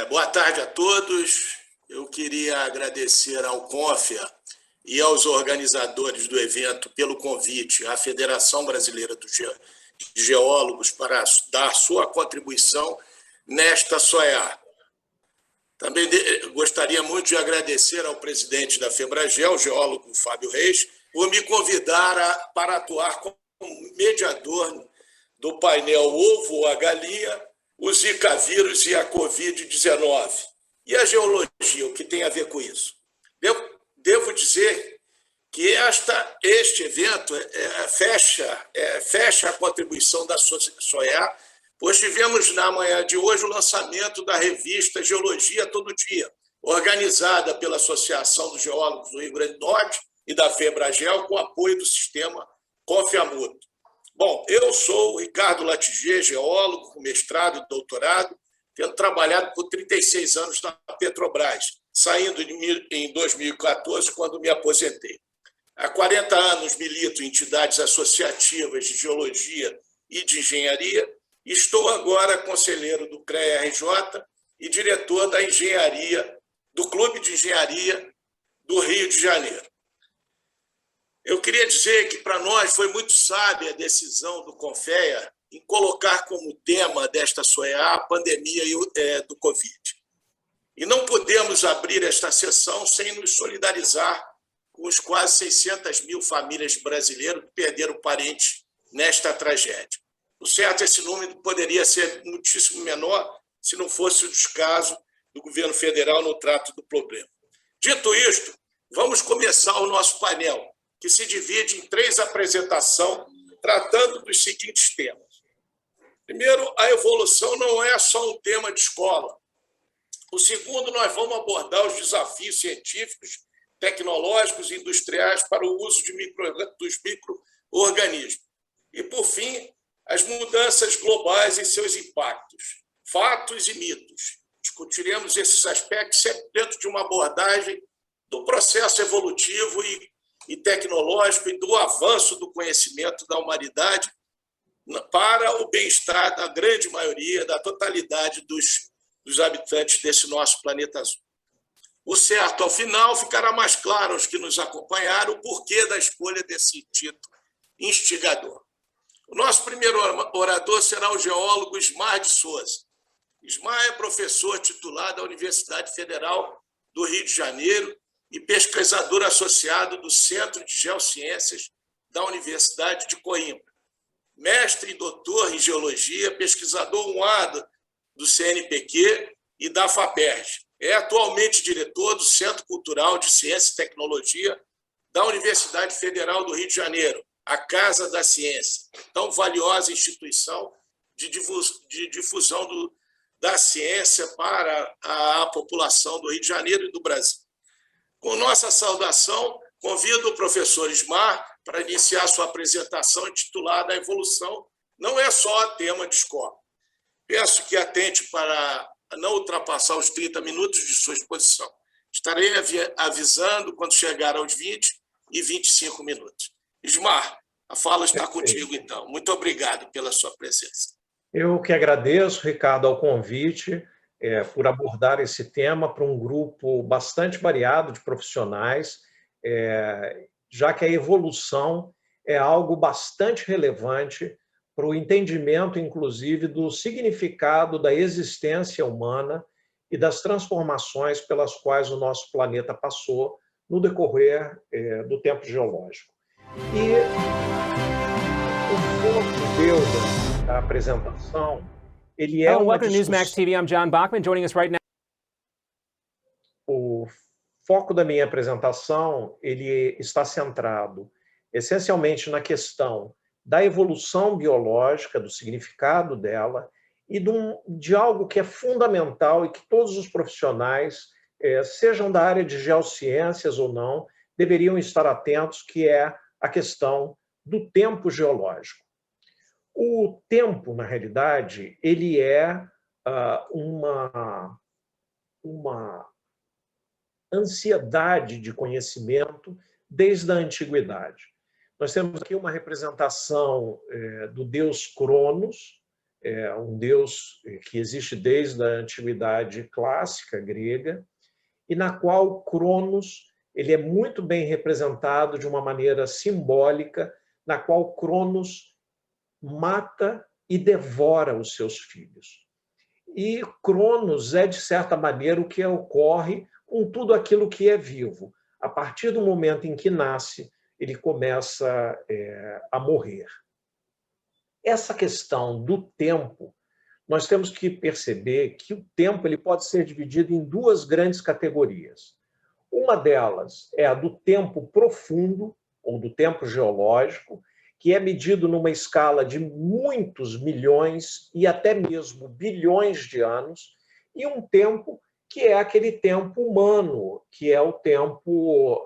Boa tarde a todos. Eu queria agradecer ao CONFIA e aos organizadores do evento pelo convite à Federação Brasileira de Geólogos para dar sua contribuição nesta SOEA. Também gostaria muito de agradecer ao presidente da FEBRAGEL, o geólogo Fábio Reis, por me convidar para atuar como mediador do painel Ovo ou a Galinha, o Zika vírus e a Covid-19. E a geologia, o que tem a ver com isso? Devo dizer que este evento fecha a contribuição da SOEA, pois tivemos na manhã de hoje o lançamento da revista Geologia Todo Dia, organizada pela Associação dos Geólogos do Rio Grande do Norte e da FEBRAGEL, com apoio do sistema CONFIA-MUTO. Bom, eu sou o Ricardo Latiger, geólogo com mestrado e doutorado, tendo trabalhado por 36 anos na Petrobras, saindo em 2014, quando me aposentei. Há 40 anos milito em entidades associativas de geologia e de engenharia, e estou agora conselheiro do CREA-RJ e diretor da engenharia, do Clube de Engenharia do Rio de Janeiro. Eu queria dizer que, para nós, foi muito sábia a decisão do CONFEA em colocar como tema desta SOEA a pandemia do Covid. E não podemos abrir esta sessão sem nos solidarizar com os quase 600 mil famílias brasileiras que perderam parentes nesta tragédia. O certo, esse número poderia ser muitíssimo menor se não fosse o descaso do governo federal no trato do problema. Dito isto, vamos começar o nosso painel, que se divide em 3 apresentações, tratando dos seguintes temas. Primeiro, a evolução não é só um tema de escola. O segundo, nós vamos abordar os desafios científicos, tecnológicos e industriais para o uso dos micro-organismos. E, por fim, as mudanças globais e seus impactos, fatos e mitos. Discutiremos esses aspectos sempre dentro de uma abordagem do processo evolutivo e tecnológico e do avanço do conhecimento da humanidade para o bem-estar da grande maioria, da totalidade dos habitantes desse nosso planeta azul. O certo, ao final, ficará mais claro aos que nos acompanharam o porquê da escolha desse título instigador. O nosso primeiro orador será o geólogo Ismar de Souza. Ismar é professor titular da Universidade Federal do Rio de Janeiro e pesquisador associado do Centro de Geociências da Universidade de Coimbra. Mestre e doutor em Geologia, pesquisador honrado do CNPq e da FAPERJ. É atualmente diretor do Centro Cultural de Ciência e Tecnologia da Universidade Federal do Rio de Janeiro, a Casa da Ciência, tão valiosa instituição de difusão da ciência para a população do Rio de Janeiro e do Brasil. Com nossa saudação, convido o professor Ismar para iniciar sua apresentação intitulada A Evolução não é só tema de escola. Peço que atente para não ultrapassar os 30 minutos de sua exposição. Estarei avisando quando chegar aos 20 e 25 minutos. Ismar, a fala está contigo, então. Muito obrigado pela sua presença. Eu que agradeço, Ricardo, ao convite por abordar esse tema para um grupo bastante variado de profissionais, já que a evolução é algo bastante relevante para o entendimento, inclusive, do significado da existência humana e das transformações pelas quais o nosso planeta passou no decorrer do tempo geológico. E o foco da apresentação, ele é uma welcome to Newsmax TV. I'm John Bachman, joining us right now. O foco da minha apresentação, ele está centrado essencialmente na questão da evolução biológica, do significado dela e de algo que é fundamental e que todos os profissionais, sejam da área de geociências ou não, deveriam estar atentos, que é a questão do tempo geológico. O tempo, na realidade, ele é uma ansiedade de conhecimento desde a antiguidade. Nós temos aqui uma representação do deus Cronos, é um deus que existe desde a antiguidade clássica grega, e na qual Cronos ele é muito bem representado de uma maneira simbólica, na qual Cronos mata e devora os seus filhos. E Cronos é, de certa maneira, o que ocorre com tudo aquilo que é vivo. A partir do momento em que nasce, ele começa a morrer. Essa questão do tempo, nós temos que perceber que o tempo ele pode ser dividido em duas grandes categorias. Uma delas é a do tempo profundo, ou do tempo geológico, que é medido numa escala de muitos milhões e até mesmo bilhões de anos, e um tempo que é aquele tempo humano, que é o tempo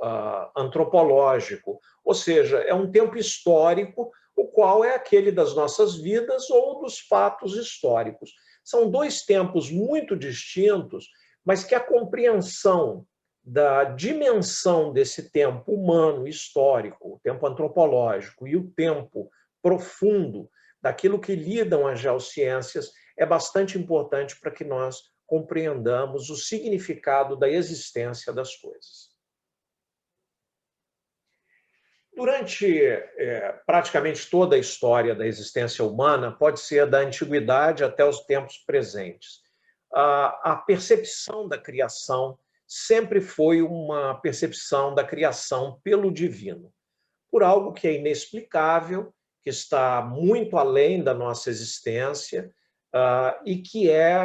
antropológico, ou seja, é um tempo histórico, o qual é aquele das nossas vidas ou dos fatos históricos. São dois tempos muito distintos, mas que a compreensão da dimensão desse tempo humano, histórico, o tempo antropológico e o tempo profundo daquilo que lidam as geociências é bastante importante para que nós compreendamos o significado da existência das coisas. Durante praticamente toda a história da existência humana, pode ser da antiguidade até os tempos presentes, a percepção da criação sempre foi uma percepção da criação pelo divino, por algo que é inexplicável, que está muito além da nossa existência e que é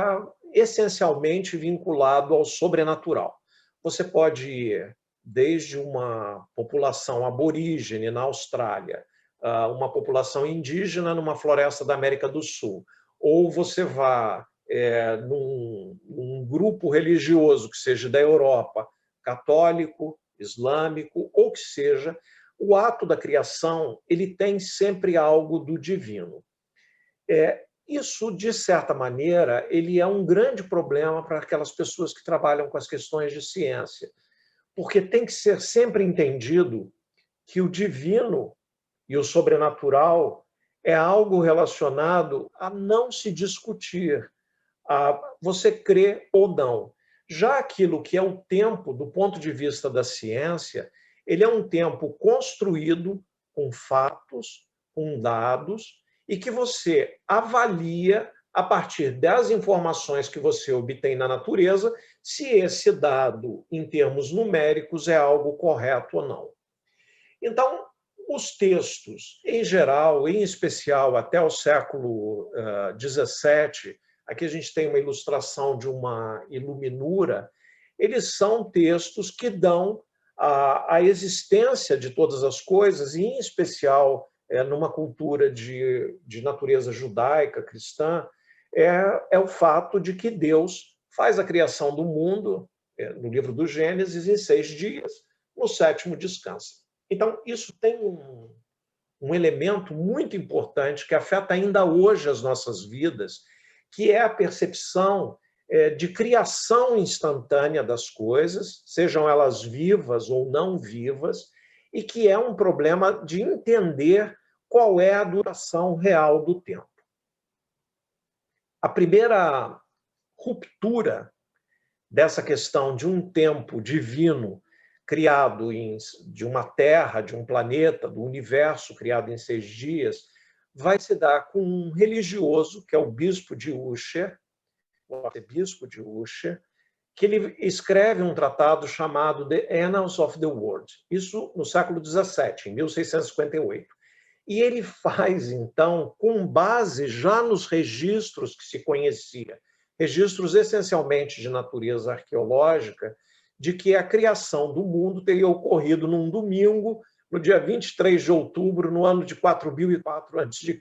essencialmente vinculado ao sobrenatural. Você pode ir desde uma população aborígene na Austrália, uma população indígena numa floresta da América do Sul, ou você vá num grupo religioso que seja da Europa, católico, islâmico, ou que seja, o ato da criação ele tem sempre algo do divino. Isso, de certa maneira, ele é um grande problema para aquelas pessoas que trabalham com as questões de ciência, porque tem que ser sempre entendido que o divino e o sobrenatural é algo relacionado a não se discutir, a você crê ou não. Já aquilo que é o tempo, do ponto de vista da ciência, ele é um tempo construído com fatos, com dados, e que você avalia, a partir das informações que você obtém na natureza, se esse dado, em termos numéricos, é algo correto ou não. Então, os textos, em geral, em especial até o século XVII, aqui a gente tem uma ilustração de uma iluminura, eles são textos que dão a existência de todas as coisas, e em especial numa cultura de natureza judaica, cristã, é o fato de que Deus faz a criação do mundo, no livro do Gênesis, em 6 dias, no 7º descansa. Então, isso tem um elemento muito importante que afeta ainda hoje as nossas vidas, que é a percepção de criação instantânea das coisas, sejam elas vivas ou não vivas, e que é um problema de entender qual é a duração real do tempo. A primeira ruptura dessa questão de um tempo divino criado de uma terra, de um planeta, do universo criado em 6 dias, vai se dar com um religioso, que é o bispo de Usher, o arcebispo de Usher, que ele escreve um tratado chamado The Annals of the World, isso no século XVII, em 1658. E ele faz, então, com base já nos registros que se conhecia, registros essencialmente de natureza arqueológica, de que a criação do mundo teria ocorrido num domingo, no dia 23 de outubro, no ano de 4004 a.C.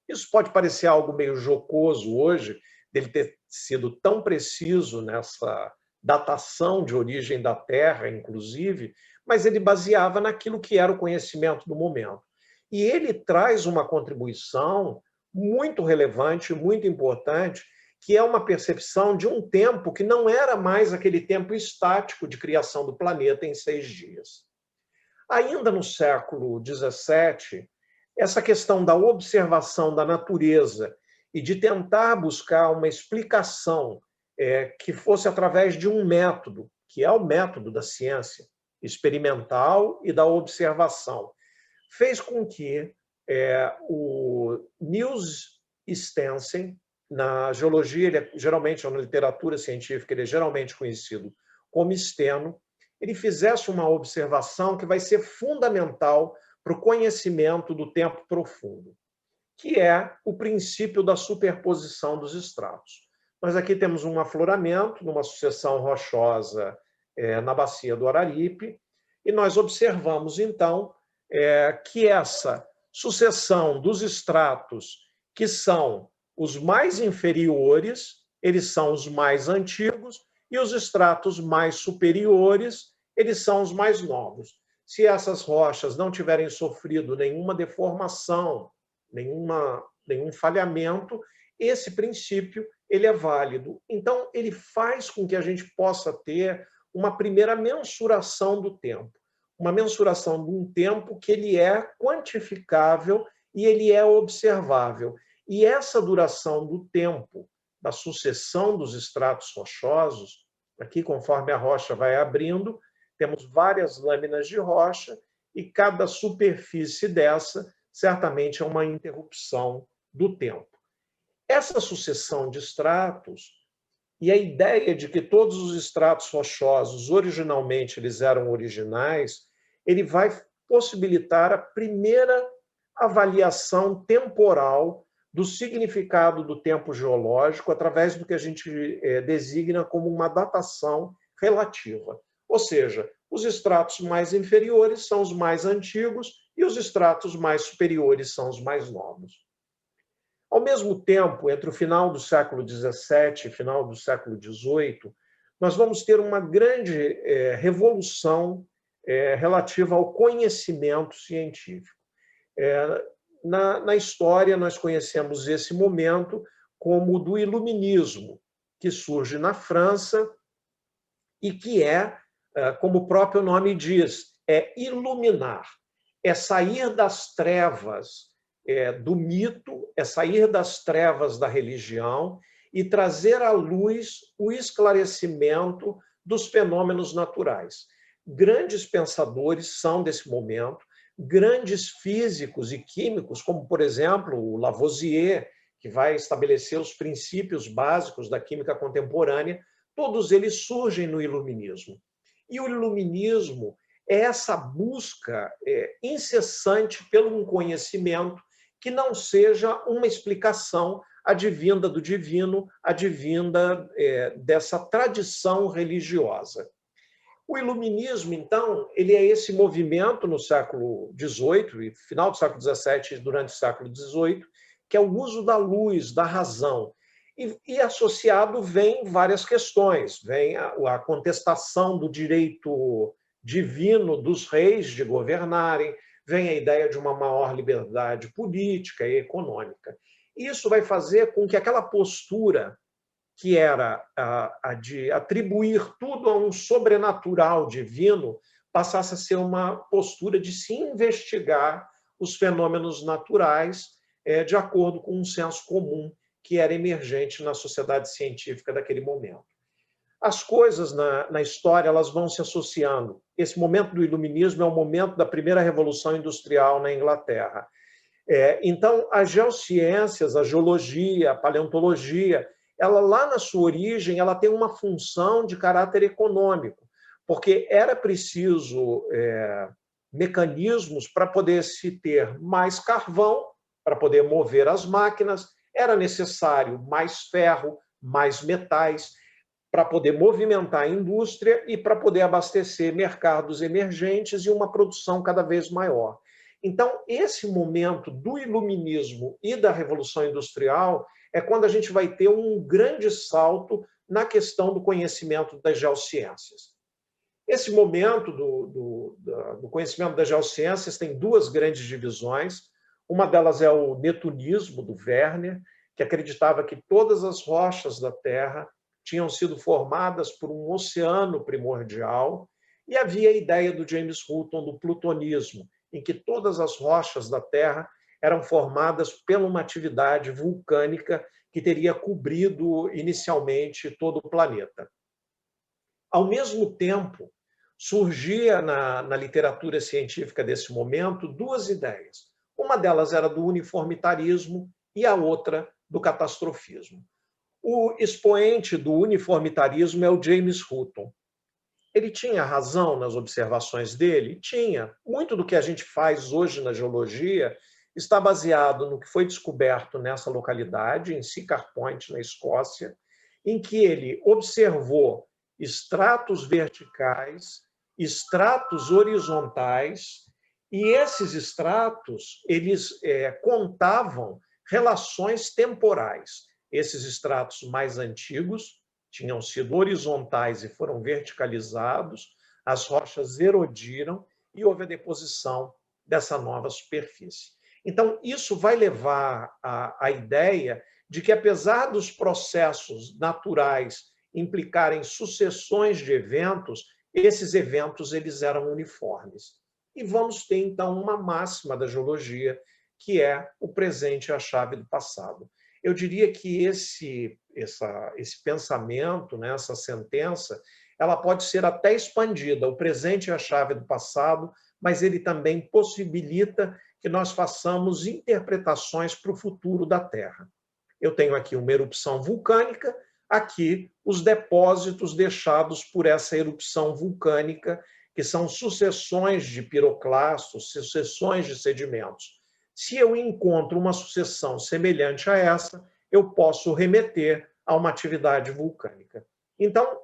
Isso pode parecer algo meio jocoso hoje, dele ter sido tão preciso nessa datação de origem da Terra, inclusive, mas ele baseava naquilo que era o conhecimento do momento. E ele traz uma contribuição muito relevante, muito importante, que é uma percepção de um tempo que não era mais aquele tempo estático de criação do planeta em 6 dias. Ainda no século XVII, essa questão da observação da natureza e de tentar buscar uma explicação que fosse através de um método, que é o método da ciência experimental e da observação, fez com que o Niels Stensen, na geologia, ele geralmente, na literatura científica, ele é geralmente conhecido como Steno, ele fizesse uma observação que vai ser fundamental para o conhecimento do tempo profundo, que é o princípio da superposição dos estratos. Nós aqui temos um afloramento, numa sucessão rochosa na bacia do Araripe, e nós observamos, então, que essa sucessão dos estratos, que são os mais inferiores, eles são os mais antigos, e os estratos mais superiores, eles são os mais novos. Se essas rochas não tiverem sofrido nenhuma deformação, nenhum falhamento, esse princípio ele é válido. Então, ele faz com que a gente possa ter uma primeira mensuração do tempo, uma mensuração de um tempo que ele é quantificável e ele é observável. E essa duração do tempo, da sucessão dos estratos rochosos, aqui, conforme a rocha vai abrindo, temos várias lâminas de rocha e cada superfície dessa certamente é uma interrupção do tempo. Essa sucessão de estratos e a ideia de que todos os estratos rochosos, originalmente, eles eram originais, ele vai possibilitar a primeira avaliação temporal do significado do tempo geológico através do que a gente designa como uma datação relativa. Ou seja, os estratos mais inferiores são os mais antigos e os estratos mais superiores são os mais novos. Ao mesmo tempo, entre o final do século XVII e final do século XVIII, nós vamos ter uma grande revolução relativa ao conhecimento científico. Na história, nós conhecemos esse momento como o do Iluminismo, que surge na França e que como o próprio nome diz, é iluminar, é sair das trevas do mito, é sair das trevas da religião e trazer à luz o esclarecimento dos fenômenos naturais. Grandes pensadores são desse momento, grandes físicos e químicos, como, por exemplo, o Lavoisier, que vai estabelecer os princípios básicos da química contemporânea, todos eles surgem no Iluminismo. E o Iluminismo é essa busca incessante pelo um conhecimento que não seja uma explicação advinda do divino, advinda dessa tradição religiosa. O Iluminismo, então, ele é esse movimento no século XVIII, final do século XVII e durante o século XVIII, que é o uso da luz, da razão. E associado vem várias questões. Vem a contestação do direito divino dos reis de governarem, vem a ideia de uma maior liberdade política e econômica. Isso vai fazer com que aquela postura que era a de atribuir tudo a um sobrenatural divino, passasse a ser uma postura de se investigar os fenômenos naturais de acordo com um senso comum que era emergente na sociedade científica daquele momento. As coisas na história elas vão se associando. Esse momento do Iluminismo é o momento da primeira Revolução Industrial na Inglaterra. Então, as geociências, a geologia, a paleontologia, ela lá na sua origem, ela tem uma função de caráter econômico, porque era preciso mecanismos para poder se ter mais carvão, para poder mover as máquinas, era necessário mais ferro, mais metais, para poder movimentar a indústria e para poder abastecer mercados emergentes e uma produção cada vez maior. Então, esse momento do Iluminismo e da Revolução Industrial é quando a gente vai ter um grande salto na questão do conhecimento das geociências. Esse momento do conhecimento das geociências tem duas grandes divisões. Uma delas é o netunismo, do Werner, que acreditava que todas as rochas da Terra tinham sido formadas por um oceano primordial, e havia a ideia do James Hutton do plutonismo, em que todas as rochas da Terra eram formadas por uma atividade vulcânica que teria cobrido inicialmente todo o planeta. Ao mesmo tempo, surgia na literatura científica desse momento duas ideias. Uma delas era do uniformitarismo e a outra do catastrofismo. O expoente do uniformitarismo é o James Hutton. Ele tinha razão nas observações dele? Tinha. Muito do que a gente faz hoje na geologia está baseado no que foi descoberto nessa localidade, em Siccar Point, na Escócia, em que ele observou estratos verticais, estratos horizontais, e esses estratos eles contavam relações temporais. Esses estratos mais antigos tinham sido horizontais e foram verticalizados, as rochas erodiram e houve a deposição dessa nova superfície. Então, isso vai levar à ideia de que, apesar dos processos naturais implicarem sucessões de eventos, esses eventos eles eram uniformes. E vamos ter, então, uma máxima da geologia, que é o presente é a chave do passado. Eu diria que esse pensamento, né, essa sentença, ela pode ser até expandida. O presente é a chave do passado, mas ele também possibilita que nós façamos interpretações para o futuro da Terra. Eu tenho aqui uma erupção vulcânica, aqui os depósitos deixados por essa erupção vulcânica, que são sucessões de piroclastos, sucessões de sedimentos. Se eu encontro uma sucessão semelhante a essa, eu posso remeter a uma atividade vulcânica. Então,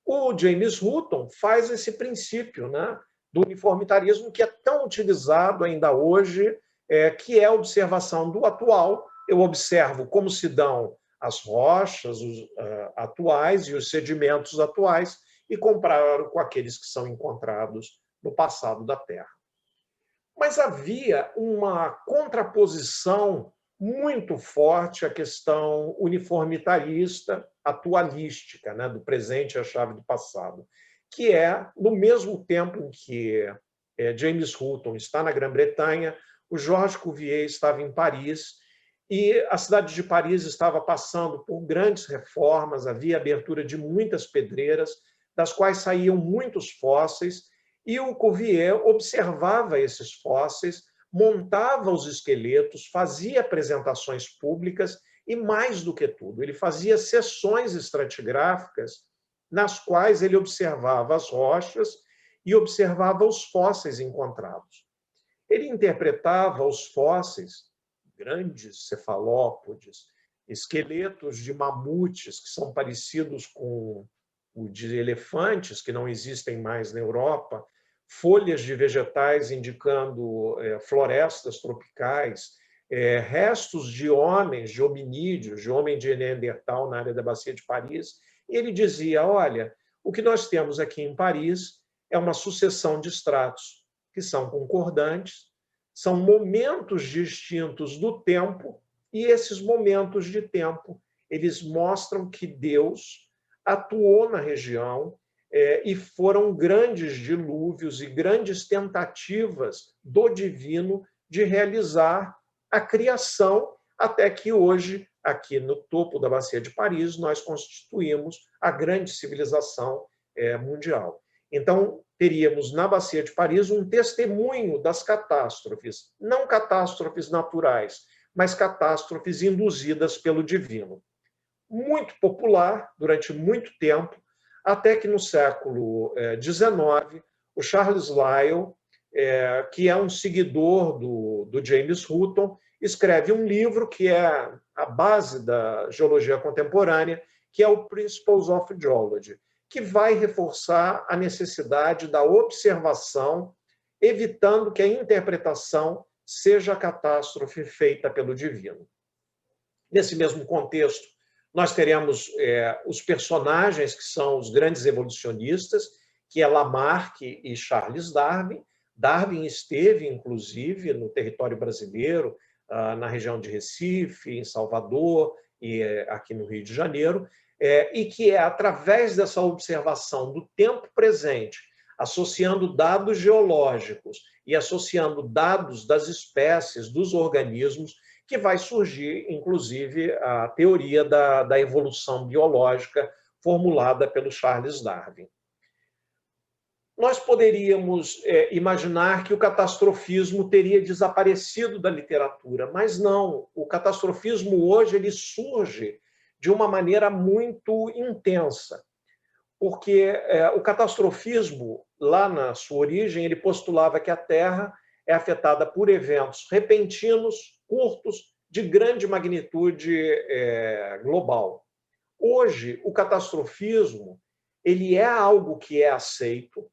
o James Hutton faz esse princípio, né, do uniformitarismo que é tão utilizado ainda hoje, que é a observação do atual. Eu observo como se dão as rochas atuais e os sedimentos atuais e comparo com aqueles que são encontrados no passado da Terra. Mas havia uma contraposição muito forte à questão uniformitarista, atualística, né, do presente é a chave do passado, que é, no mesmo tempo em que James Hutton está na Grã-Bretanha, o Georges Cuvier estava em Paris, e a cidade de Paris estava passando por grandes reformas, havia abertura de muitas pedreiras, das quais saíam muitos fósseis, e o Cuvier observava esses fósseis, montava os esqueletos, fazia apresentações públicas e, mais do que tudo, ele fazia sessões estratigráficas nas quais ele observava as rochas e observava os fósseis encontrados. Ele interpretava os fósseis, grandes cefalópodes, esqueletos de mamutes que são parecidos com o de elefantes, que não existem mais na Europa, folhas de vegetais indicando florestas tropicais, restos de homens, de hominídeos, de homem de Neandertal na área da Bacia de Paris. E ele dizia, olha, o que nós temos aqui em Paris é uma sucessão de estratos que são concordantes, são momentos distintos do tempo, e esses momentos de tempo, eles mostram que Deus atuou na região e foram grandes dilúvios e grandes tentativas do divino de realizar a criação, até que hoje, aqui no topo da Bacia de Paris, nós constituímos a grande civilização mundial. Então, teríamos na Bacia de Paris um testemunho das catástrofes, não catástrofes naturais, mas catástrofes induzidas pelo divino. Muito popular durante muito tempo, até que no século XIX, o Charles Lyell, que é um seguidor do James Hutton, escreve um livro que é a base da geologia contemporânea, que é o Principles of Geology, que vai reforçar a necessidade da observação, evitando que a interpretação seja a catástrofe feita pelo divino. Nesse mesmo contexto, nós teremos os personagens que são os grandes evolucionistas, que é Lamarck e Charles Darwin. Darwin esteve, inclusive, no território brasileiro, na região de Recife, em Salvador e aqui no Rio de Janeiro, e que é através dessa observação do tempo presente, associando dados geológicos e associando dados das espécies, dos organismos, que vai surgir, inclusive, a teoria da evolução biológica formulada pelo Charles Darwin. Nós poderíamos imaginar que o catastrofismo teria desaparecido da literatura, mas não. O catastrofismo hoje ele surge de uma maneira muito intensa, porque o catastrofismo, lá na sua origem, ele postulava que a Terra é afetada por eventos repentinos, curtos, de grande magnitude global. Hoje, o catastrofismo ele é algo que é aceito.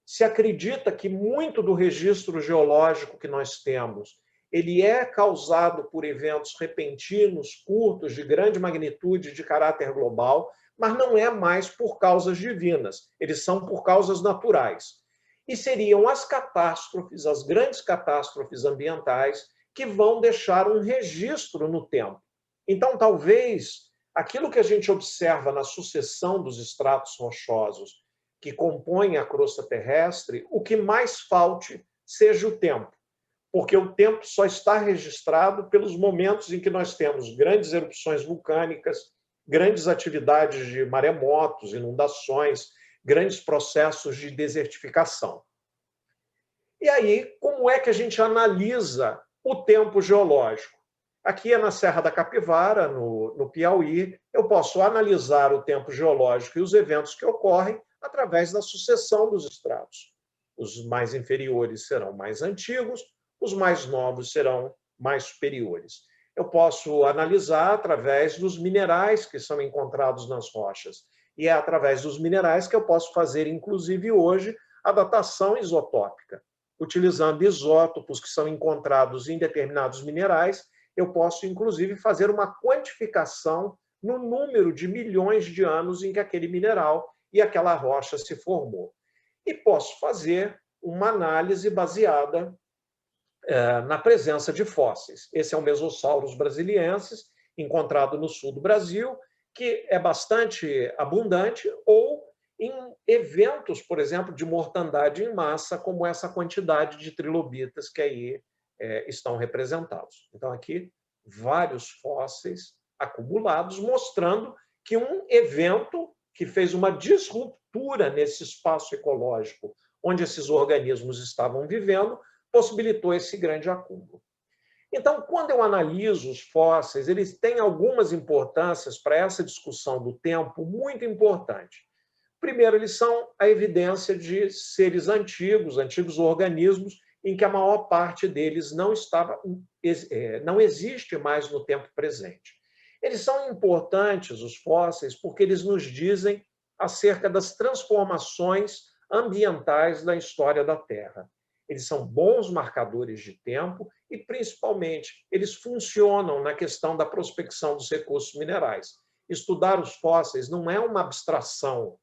Se acredita que muito do registro geológico que nós temos, ele é causado por eventos repentinos, curtos, de grande magnitude, de caráter global, mas não é mais por causas divinas, eles são por causas naturais. E seriam as catástrofes, as grandes catástrofes ambientais, que vão deixar um registro no tempo. Então, talvez, aquilo que a gente observa na sucessão dos estratos rochosos que compõem a crosta terrestre, o que mais falte seja o tempo, porque o tempo só está registrado pelos momentos em que nós temos grandes erupções vulcânicas, grandes atividades de maremotos, inundações, grandes processos de desertificação. E aí, como é que a gente analisa o tempo geológico? Aqui é na Serra da Capivara, no Piauí, eu posso analisar o tempo geológico e os eventos que ocorrem através da sucessão dos estratos. Os mais inferiores serão mais antigos, os mais novos serão mais superiores. Eu posso analisar através dos minerais que são encontrados nas rochas. E é através dos minerais que eu posso fazer, inclusive hoje, a datação isotópica. Utilizando isótopos que são encontrados em determinados minerais, eu posso, inclusive, fazer uma quantificação no número de milhões de anos em que aquele mineral e aquela rocha se formou. E posso fazer uma análise baseada na presença de fósseis. Esse é o Mesosaurus brasiliensis, encontrado no sul do Brasil, que é bastante abundante, ou em eventos, por exemplo, de mortandade em massa, como essa quantidade de trilobitas que aí estão representados. Então, aqui, vários fósseis acumulados, mostrando que um evento que fez uma disruptura nesse espaço ecológico onde esses organismos estavam vivendo, possibilitou esse grande acúmulo. Então, quando eu analiso os fósseis, eles têm algumas importâncias para essa discussão do tempo muito importante. Primeiro, eles são a evidência de seres antigos, antigos organismos, em que a maior parte deles não existe mais no tempo presente. Eles são importantes, os fósseis, porque eles nos dizem acerca das transformações ambientais da história da Terra. Eles são bons marcadores de tempo e, principalmente, eles funcionam na questão da prospecção dos recursos minerais. Estudar os fósseis não é uma abstração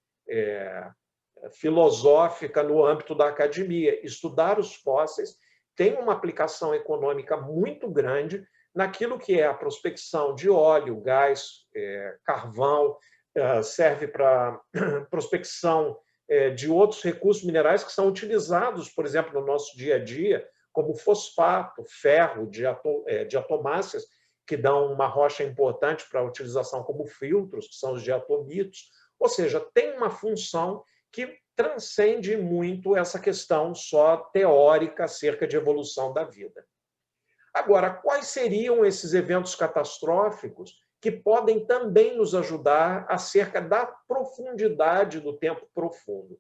filosófica no âmbito da academia. Estudar os fósseis tem uma aplicação econômica muito grande naquilo que é a prospecção de óleo, gás, carvão, serve para prospecção de outros recursos minerais que são utilizados, por exemplo, no nosso dia a dia, como fosfato, ferro, diatomáceas, que dão uma rocha importante para a utilização como filtros, que são os diatomitos. Ou seja, tem uma função que transcende muito essa questão só teórica acerca de evolução da vida. Agora, quais seriam esses eventos catastróficos que podem também nos ajudar acerca da profundidade do tempo profundo?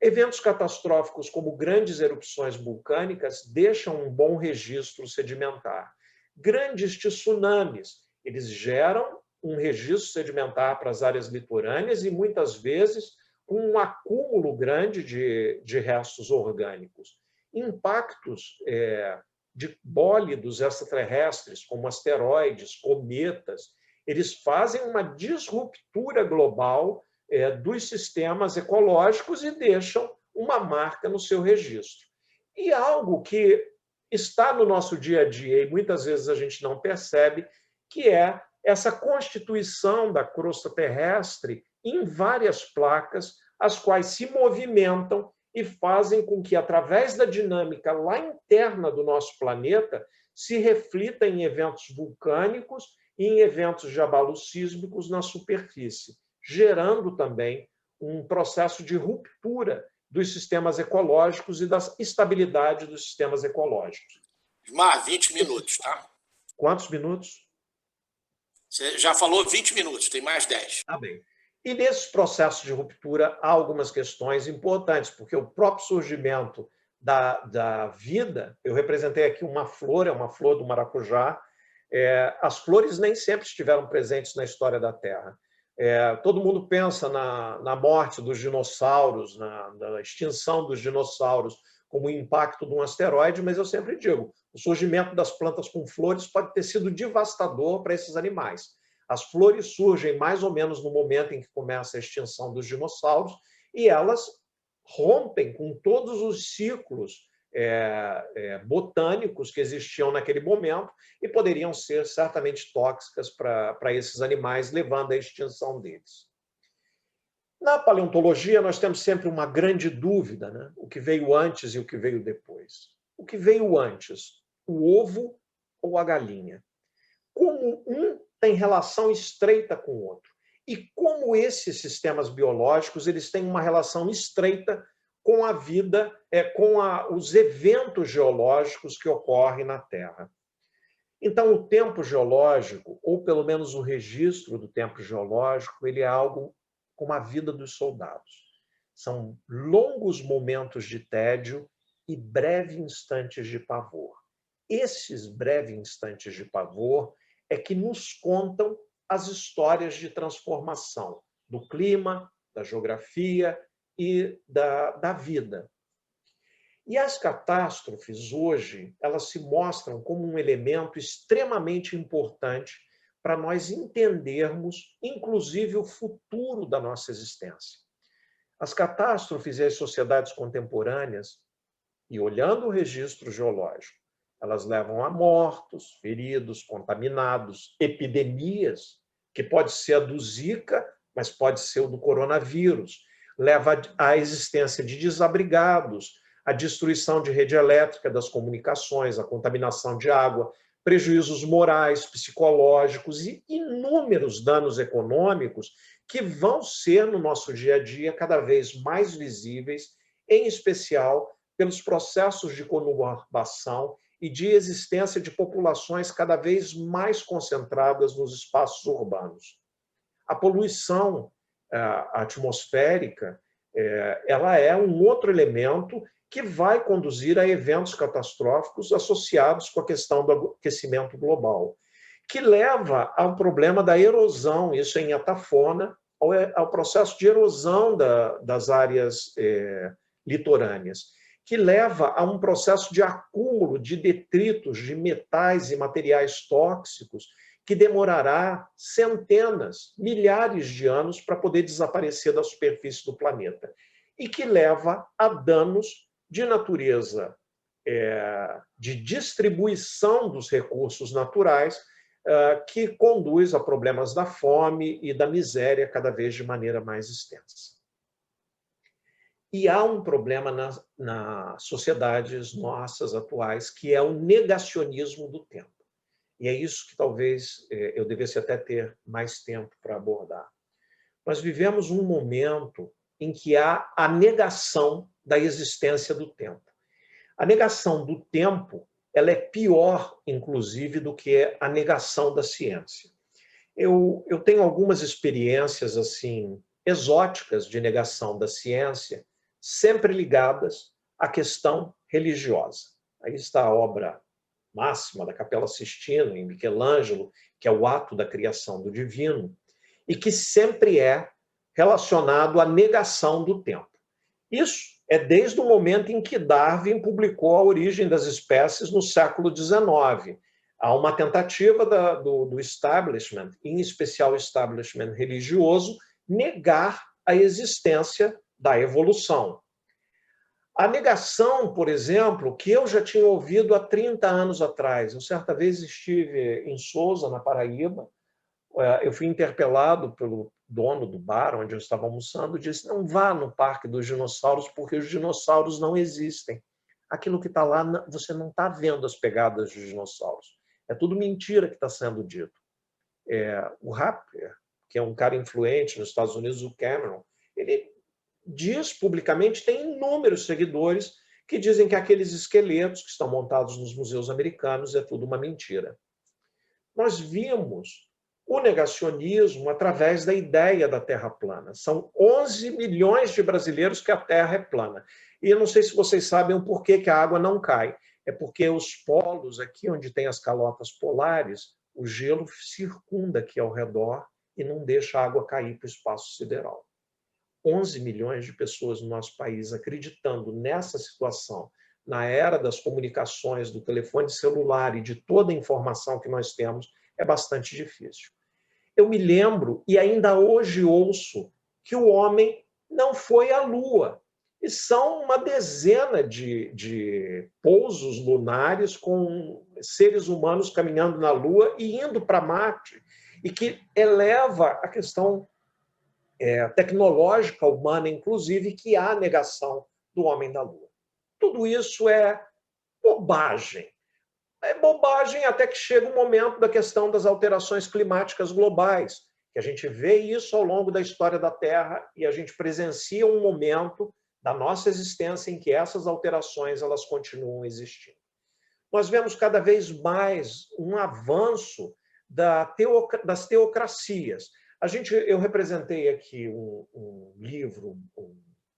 Eventos catastróficos como grandes erupções vulcânicas deixam um bom registro sedimentar. Grandes tsunamis, eles geram um registro sedimentar para as áreas litorâneas e, muitas vezes, um acúmulo grande de restos orgânicos. Impactos de bólidos extraterrestres, como asteroides, cometas, eles fazem uma disruptura global dos sistemas ecológicos e deixam uma marca no seu registro. E algo que está no nosso dia a dia e muitas vezes a gente não percebe, que é essa constituição da crosta terrestre em várias placas, as quais se movimentam e fazem com que, através da dinâmica lá interna do nosso planeta, se reflita em eventos vulcânicos e em eventos de abalos sísmicos na superfície, gerando também um processo de ruptura dos sistemas ecológicos e da estabilidade dos sistemas ecológicos. Mar, 20 minutos, tá? Quantos minutos? Você já falou 20 minutos, tem mais 10. Tá bem. E nesses processos de ruptura há algumas questões importantes, porque o próprio surgimento da vida, eu representei aqui uma flor, é uma flor do maracujá, as flores nem sempre estiveram presentes na história da Terra. Todo mundo pensa na morte dos dinossauros, na extinção dos dinossauros, como o impacto de um asteroide, mas eu sempre digo, o surgimento das plantas com flores pode ter sido devastador para esses animais. As flores surgem mais ou menos no momento em que começa a extinção dos dinossauros e elas rompem com todos os ciclos botânicos que existiam naquele momento e poderiam ser certamente tóxicas para esses animais, levando à extinção deles. Na paleontologia, nós temos sempre uma grande dúvida, né? O que veio antes e o que veio depois. O que veio antes, o ovo ou a galinha? Como um tem relação estreita com o outro? E como esses sistemas biológicos eles têm uma relação estreita com a vida, os eventos geológicos que ocorrem na Terra. Então, o tempo geológico, ou pelo menos o registro do tempo geológico, ele é algo como a vida dos soldados. São longos momentos de tédio e breves instantes de pavor. Esses breves instantes de pavor é que nos contam as histórias de transformação do clima, da geografia e da vida. E as catástrofes, hoje, elas se mostram como um elemento extremamente importante para nós entendermos, inclusive, o futuro da nossa existência. As catástrofes e as sociedades contemporâneas, e olhando o registro geológico, elas levam a mortos, feridos, contaminados, epidemias, que pode ser a do Zika, mas pode ser o do coronavírus, leva à existência de desabrigados, a destruição de rede elétrica, das comunicações, a contaminação de água, prejuízos morais, psicológicos e inúmeros danos econômicos que vão ser, no nosso dia a dia, cada vez mais visíveis, em especial pelos processos de conurbação e de existência de populações cada vez mais concentradas nos espaços urbanos. A poluição atmosférica ela é um outro elemento que vai conduzir a eventos catastróficos associados com a questão do aquecimento global, que leva ao problema da erosão, isso em Atafona, ao processo de erosão das áreas litorâneas, que leva a um processo de acúmulo de detritos, de metais e materiais tóxicos, que demorará centenas, milhares de anos para poder desaparecer da superfície do planeta, e que leva a danos de natureza de distribuição dos recursos naturais, que conduz a problemas da fome e da miséria cada vez de maneira mais extensa. E há um problema nas sociedades nossas atuais, que é o negacionismo do tempo. E é isso que talvez eu devesse até ter mais tempo para abordar. Nós vivemos um momento em que há a negação da existência do tempo. A negação do tempo ela é pior, inclusive, do que a negação da ciência. Eu tenho algumas experiências assim exóticas de negação da ciência, sempre ligadas à questão religiosa. Aí está a obra máxima da Capela Sistina, em Michelangelo, que é o ato da criação do divino, e que sempre é relacionado à negação do tempo. Isso é desde o momento em que Darwin publicou A Origem das Espécies no século XIX. Há uma tentativa do establishment, em especial o establishment religioso, negar a existência da evolução. A negação, por exemplo, que eu já tinha ouvido há 30 anos atrás. Eu, certa vez, estive em Sousa, na Paraíba. Eu fui interpelado pelo dono do bar onde eu estava almoçando, disse: não vá no Parque dos Dinossauros, porque os dinossauros não existem. Aquilo que está lá, você não está vendo as pegadas dos dinossauros. É tudo mentira que está sendo dito. O Rapper, que é um cara influente nos Estados Unidos, o Cameron, ele diz publicamente, tem inúmeros seguidores que dizem que aqueles esqueletos que estão montados nos museus americanos é tudo uma mentira. Nós vimos o negacionismo através da ideia da Terra plana. São 11 milhões de brasileiros que a Terra é plana. E eu não sei se vocês sabem o porquê que a água não cai. É porque os polos, aqui onde tem as calotas polares, o gelo circunda aqui ao redor e não deixa a água cair para o espaço sideral. 11 milhões de pessoas no nosso país acreditando nessa situação, na era das comunicações, do telefone celular e de toda a informação que nós temos, é bastante difícil. Eu me lembro, e ainda hoje ouço, que o homem não foi à Lua. E são uma dezena de pousos lunares com seres humanos caminhando na Lua e indo para Marte, e que eleva a questão tecnológica humana, inclusive, que há a negação do homem da Lua. Tudo isso é bobagem. É bobagem até que chega o momento da questão das alterações climáticas globais, que a gente vê isso ao longo da história da Terra e a gente presencia um momento da nossa existência em que essas alterações elas continuam existindo. Nós vemos cada vez mais um avanço das teocracias. Eu representei aqui um livro,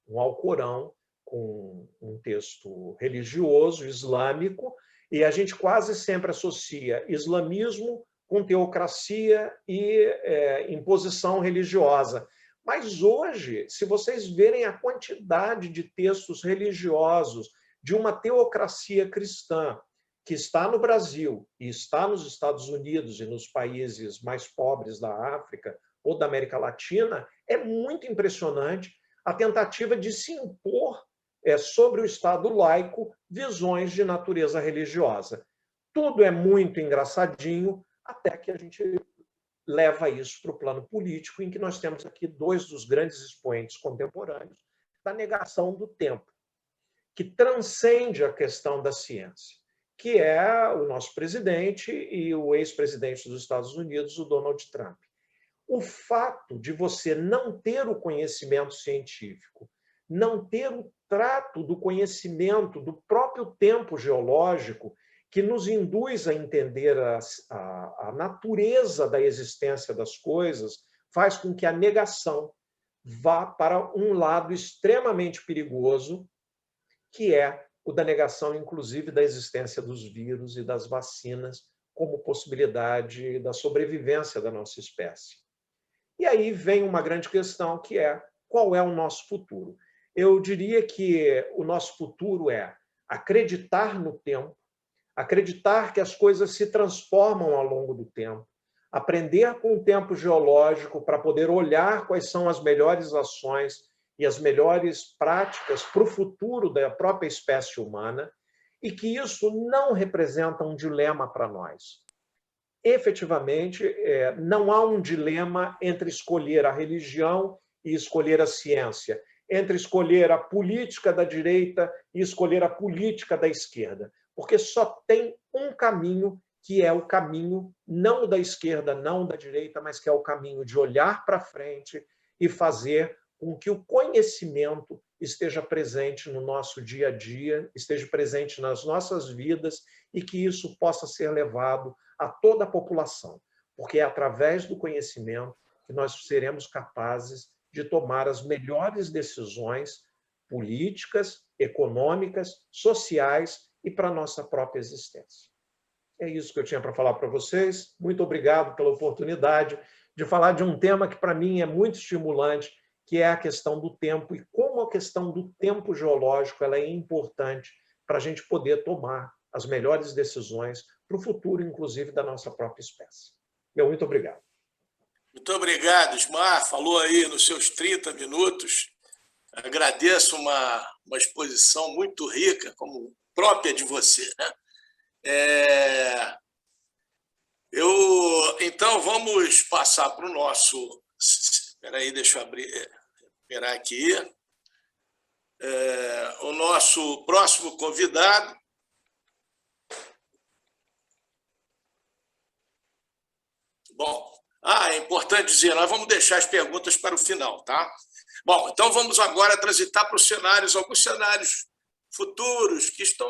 um Alcorão, com um texto religioso, islâmico, e a gente quase sempre associa islamismo com teocracia e imposição religiosa. Mas hoje, se vocês verem a quantidade de textos religiosos de uma teocracia cristã que está no Brasil e está nos Estados Unidos e nos países mais pobres da África ou da América Latina, é muito impressionante a tentativa de se impor sobre o Estado laico visões de natureza religiosa. Tudo é muito engraçadinho, até que a gente leva isso para o plano político, em que nós temos aqui dois dos grandes expoentes contemporâneos da negação do tempo, que transcende a questão da ciência, que é o nosso presidente e o ex-presidente dos Estados Unidos, o Donald Trump. O fato de você não ter o conhecimento científico, não ter o trato do conhecimento do próprio tempo geológico, que nos induz a entender a natureza da existência das coisas, faz com que a negação vá para um lado extremamente perigoso, que é o da negação, inclusive, da existência dos vírus e das vacinas como possibilidade da sobrevivência da nossa espécie. E aí vem uma grande questão, que é: qual é o nosso futuro? Eu diria que o nosso futuro é acreditar no tempo, acreditar que as coisas se transformam ao longo do tempo, aprender com o tempo geológico para poder olhar quais são as melhores ações e as melhores práticas para o futuro da própria espécie humana, e que isso não representa um dilema para nós. Efetivamente, não há um dilema entre escolher a religião e escolher a ciência, entre escolher a política da direita e escolher a política da esquerda, porque só tem um caminho, que é o caminho não da esquerda, não da direita, mas que é o caminho de olhar para frente e fazer com que o conhecimento esteja presente no nosso dia a dia, esteja presente nas nossas vidas e que isso possa ser levado a toda a população, porque é através do conhecimento que nós seremos capazes de tomar as melhores decisões políticas, econômicas, sociais e para a nossa própria existência. É isso que eu tinha para falar para vocês. Muito obrigado pela oportunidade de falar de um tema que, para mim, é muito estimulante, que é a questão do tempo e como a questão do tempo geológico ela é importante para a gente poder tomar as melhores decisões para o futuro, inclusive, da nossa própria espécie. Muito obrigado. Muito obrigado, Ismar. Falou aí nos seus 30 minutos. Agradeço uma exposição muito rica, como própria de você, né? Então, vamos passar para o nosso Espera aí, deixa eu esperar aqui. O nosso próximo convidado. Bom, é importante dizer, nós vamos deixar as perguntas para o final, tá? Bom, então vamos agora transitar para os cenários, alguns cenários futuros que estão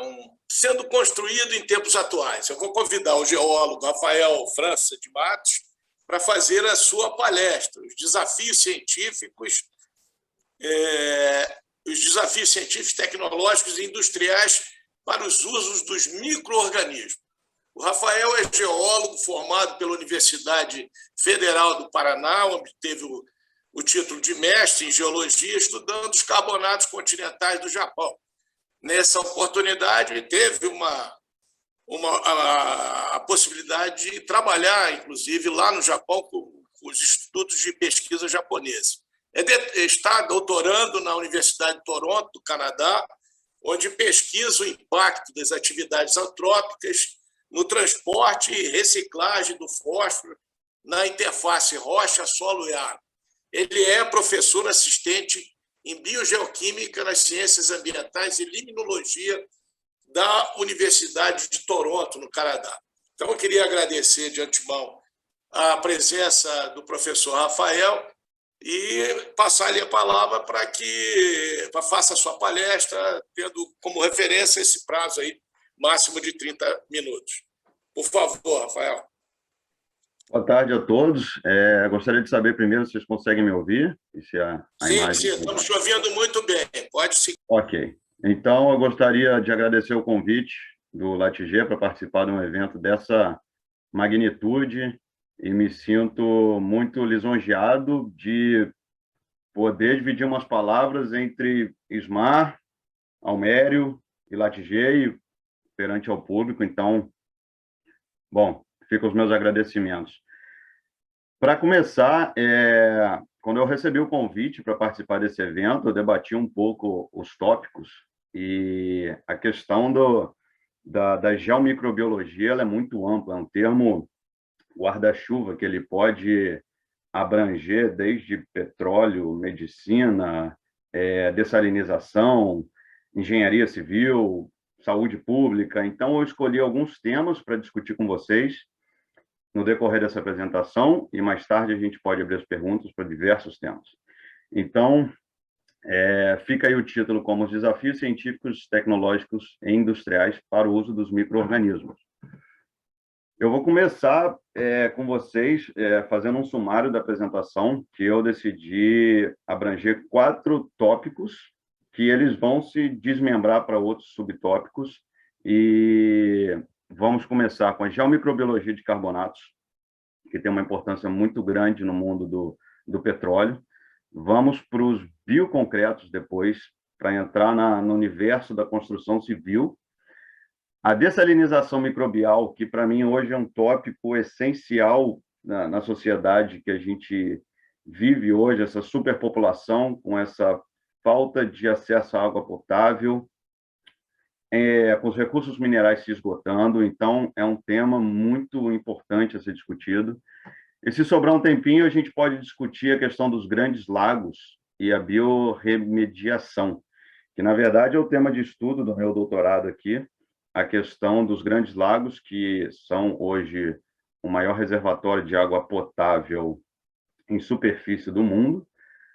sendo construídos em tempos atuais. Eu vou convidar o geólogo Rafael França de Matos para fazer a sua palestra, os desafios científicos, tecnológicos e industriais para os usos dos micro-organismos. O Rafael é geólogo formado pela Universidade Federal do Paraná, onde teve o título de mestre em geologia, estudando os carbonatos continentais do Japão. Nessa oportunidade, ele teve a possibilidade de trabalhar, inclusive, lá no Japão, com os institutos de pesquisa japoneses. Está doutorando na Universidade de Toronto, do Canadá, onde pesquisa o impacto das atividades antrópicas no transporte e reciclagem do fósforo na interface rocha, solo e ar. Ele é professor assistente em biogeoquímica nas ciências ambientais e limnologia da Universidade de Toronto, no Canadá. Então, eu queria agradecer de antemão a presença do professor Rafael e passar-lhe a palavra para que faça a sua palestra, tendo como referência esse prazo aí, máximo de 30 minutos. Por favor, Rafael. Boa tarde a todos. Gostaria de saber primeiro se vocês conseguem me ouvir. E se sim, estamos te ouvindo muito bem. Pode seguir. Ok. Então, eu gostaria de agradecer o convite do Latigê para participar de um evento dessa magnitude e me sinto muito lisonjeado de poder dividir umas palavras entre Ismar, Almério e Latigê perante ao público. Então, bom, ficam os meus agradecimentos. Para começar, quando eu recebi o convite para participar desse evento, eu debati um pouco os tópicos e a questão da geomicrobiologia ela é muito ampla, é um termo guarda-chuva que ele pode abranger desde petróleo, medicina, dessalinização, engenharia civil, saúde pública. Então, eu escolhi alguns temas para discutir com vocês no decorrer dessa apresentação e mais tarde a gente pode abrir as perguntas para diversos temas. Então, fica aí o título como os desafios científicos, tecnológicos e industriais para o uso dos micro-organismos. Eu vou começar com vocês fazendo um sumário da apresentação que eu decidi abranger 4 tópicos que eles vão se desmembrar para outros subtópicos e vamos começar com a geomicrobiologia de carbonatos, que tem uma importância muito grande no mundo do petróleo. Vamos para os bioconcretos depois, para entrar no universo da construção civil. A dessalinização microbial, que para mim hoje é um tópico essencial na sociedade que a gente vive hoje, essa superpopulação, com essa falta de acesso à água potável, com os recursos minerais se esgotando. Então, é um tema muito importante a ser discutido. E se sobrar um tempinho, a gente pode discutir a questão dos grandes lagos e a biorremediação, que, na verdade, é o tema de estudo do meu doutorado aqui, a questão dos grandes lagos, que são hoje o maior reservatório de água potável em superfície do mundo,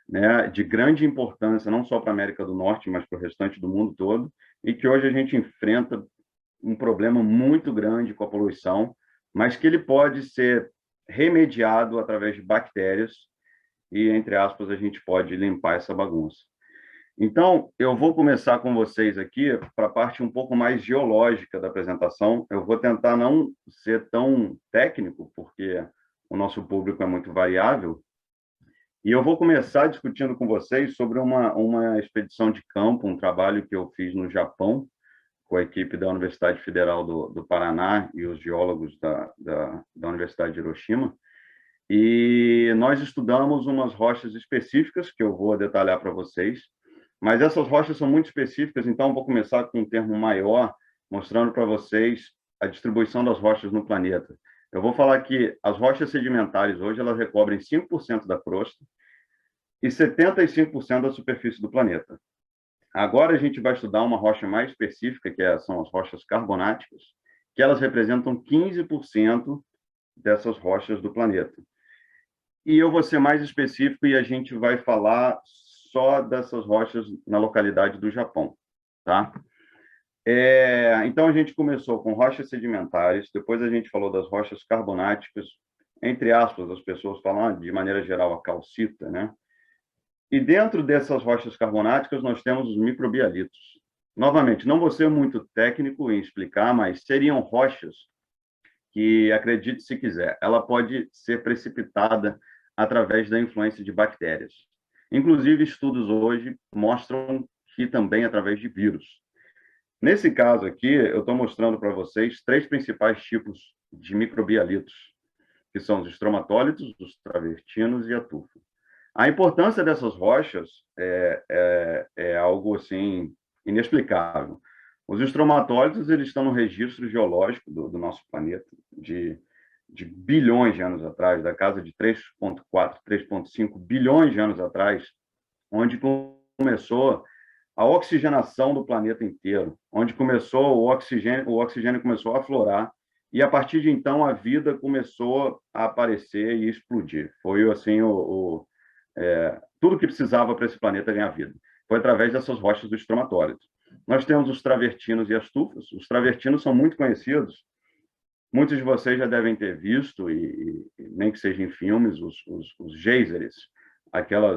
né, de grande importância, não só para a América do Norte, mas para o restante do mundo todo, e que hoje a gente enfrenta um problema muito grande com a poluição, mas que ele pode ser remediado através de bactérias e, entre aspas, a gente pode limpar essa bagunça. Então, eu vou começar com vocês aqui para a parte um pouco mais geológica da apresentação. Eu vou tentar não ser tão técnico, porque o nosso público é muito variável, e eu vou começar discutindo com vocês sobre uma expedição de campo, um trabalho que eu fiz no Japão, com a equipe da Universidade Federal do Paraná e os geólogos da Universidade de Hiroshima. E nós estudamos umas rochas específicas, que eu vou detalhar para vocês, mas essas rochas são muito específicas, então eu vou começar com um termo maior, mostrando para vocês a distribuição das rochas no planeta. Eu vou falar que as rochas sedimentares hoje elas recobrem 5% da crosta, e 75% da superfície do planeta. Agora a gente vai estudar uma rocha mais específica, são as rochas carbonáticas, que elas representam 15% dessas rochas do planeta. E eu vou ser mais específico e a gente vai falar só dessas rochas na localidade do Japão, tá? Então, a gente começou com rochas sedimentares, depois a gente falou das rochas carbonáticas, entre aspas, as pessoas falam de maneira geral a calcita, né? E dentro dessas rochas carbonáticas nós temos os microbialitos. Novamente, não vou ser muito técnico em explicar, mas seriam rochas que, acredite se quiser, ela pode ser precipitada através da influência de bactérias. Inclusive, estudos hoje mostram que também através de vírus. Nesse caso aqui, eu estou mostrando para vocês 3 principais tipos de microbialitos, que são os estromatólitos, os travertinos e a tufa. A importância dessas rochas é algo assim inexplicável. Os estromatólitos eles estão no registro geológico do nosso planeta de bilhões de anos atrás, da casa de 3,4, 3,5 bilhões de anos atrás, onde começou a oxigenação do planeta inteiro, onde começou o oxigênio começou a aflorar, e a partir de então a vida começou a aparecer e explodir. Foi assim tudo que precisava para esse planeta ganhar vida. Foi através dessas rochas do estromatólito. Nós temos os travertinos e as tufas. Os travertinos são muito conhecidos. Muitos de vocês já devem ter visto, e nem que seja em filmes, os geysers, aquela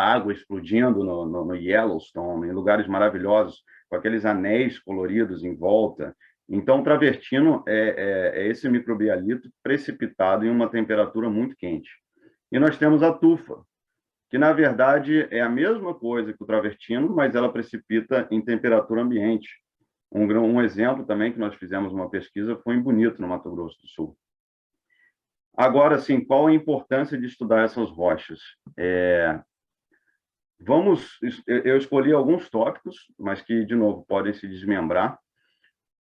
água explodindo no Yellowstone, em lugares maravilhosos, com aqueles anéis coloridos em volta. Então, o travertino é esse microbialito precipitado em uma temperatura muito quente. E nós temos a tufa, que, na verdade, é a mesma coisa que o travertino, mas ela precipita em temperatura ambiente. Um exemplo também que nós fizemos uma pesquisa foi em Bonito, no Mato Grosso do Sul. Agora, sim, qual a importância de estudar essas rochas? Eu escolhi alguns tópicos, mas que, de novo, podem se desmembrar.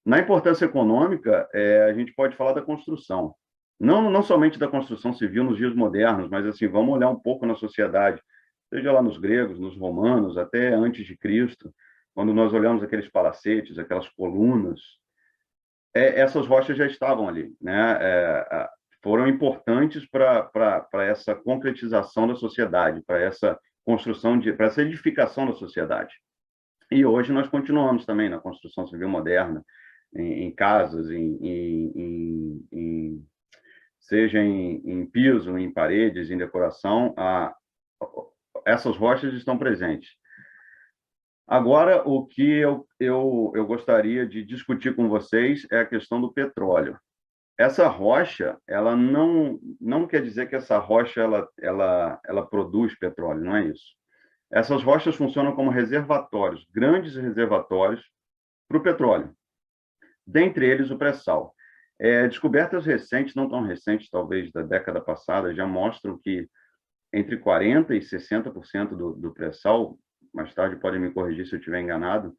Na importância econômica, a gente pode falar da construção. Não somente da construção civil nos dias modernos, mas assim, vamos olhar um pouco na sociedade, seja lá nos gregos, nos romanos, até antes de Cristo, quando nós olhamos aqueles palacetes, aquelas colunas, essas rochas já estavam ali, né? Foram importantes para essa concretização da sociedade, para essa construção, para essa edificação da sociedade. E hoje nós continuamos também na construção civil moderna, em casas, seja em piso, em paredes, em decoração, essas rochas estão presentes. Agora, o que eu gostaria de discutir com vocês é a questão do petróleo. Essa rocha, ela não quer dizer que essa rocha ela produz petróleo, não é isso. Essas rochas funcionam como reservatórios, grandes reservatórios para o petróleo. Dentre eles, o pré-sal. Descobertas recentes, não tão recentes, talvez da década passada, já mostram que entre 40% e 60% do pré-sal, mais tarde podem me corrigir se eu estiver enganado,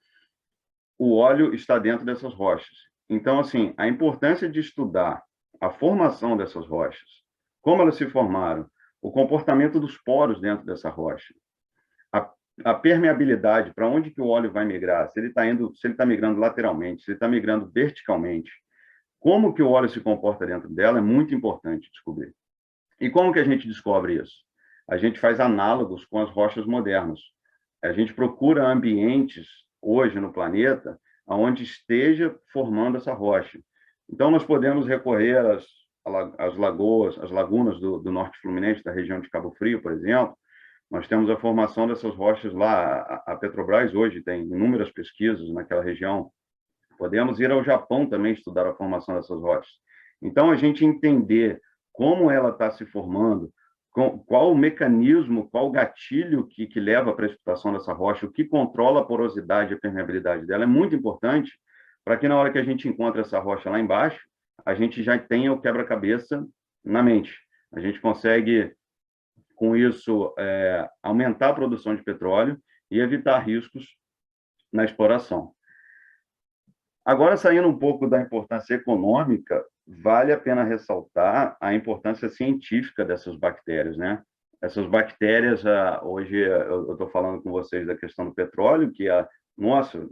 o óleo está dentro dessas rochas. Então, assim, a importância de estudar a formação dessas rochas, como elas se formaram, o comportamento dos poros dentro dessa rocha, a permeabilidade, para onde que o óleo vai migrar, se ele está migrando lateralmente, se ele está migrando verticalmente, como que o óleo se comporta dentro dela é muito importante descobrir. E como que a gente descobre isso? A gente faz análogos com as rochas modernas. A gente procura ambientes hoje no planeta onde esteja formando essa rocha. Então, nós podemos recorrer às lagunas do norte fluminense, da região de Cabo Frio, por exemplo. Nós temos a formação dessas rochas lá. A Petrobras hoje tem inúmeras pesquisas naquela região. Podemos ir ao Japão também estudar a formação dessas rochas. Então, a gente entender como ela está se formando, qual o mecanismo, qual o gatilho que leva à precipitação dessa rocha, o que controla a porosidade e a permeabilidade dela, é muito importante para que, na hora que a gente encontra essa rocha lá embaixo, a gente já tenha o quebra-cabeça na mente. A gente consegue, com isso, aumentar a produção de petróleo e evitar riscos na exploração. Agora, saindo um pouco da importância econômica, vale a pena ressaltar a importância científica dessas bactérias, né? Essas bactérias, hoje eu estou falando com vocês da questão do petróleo, que, nossa,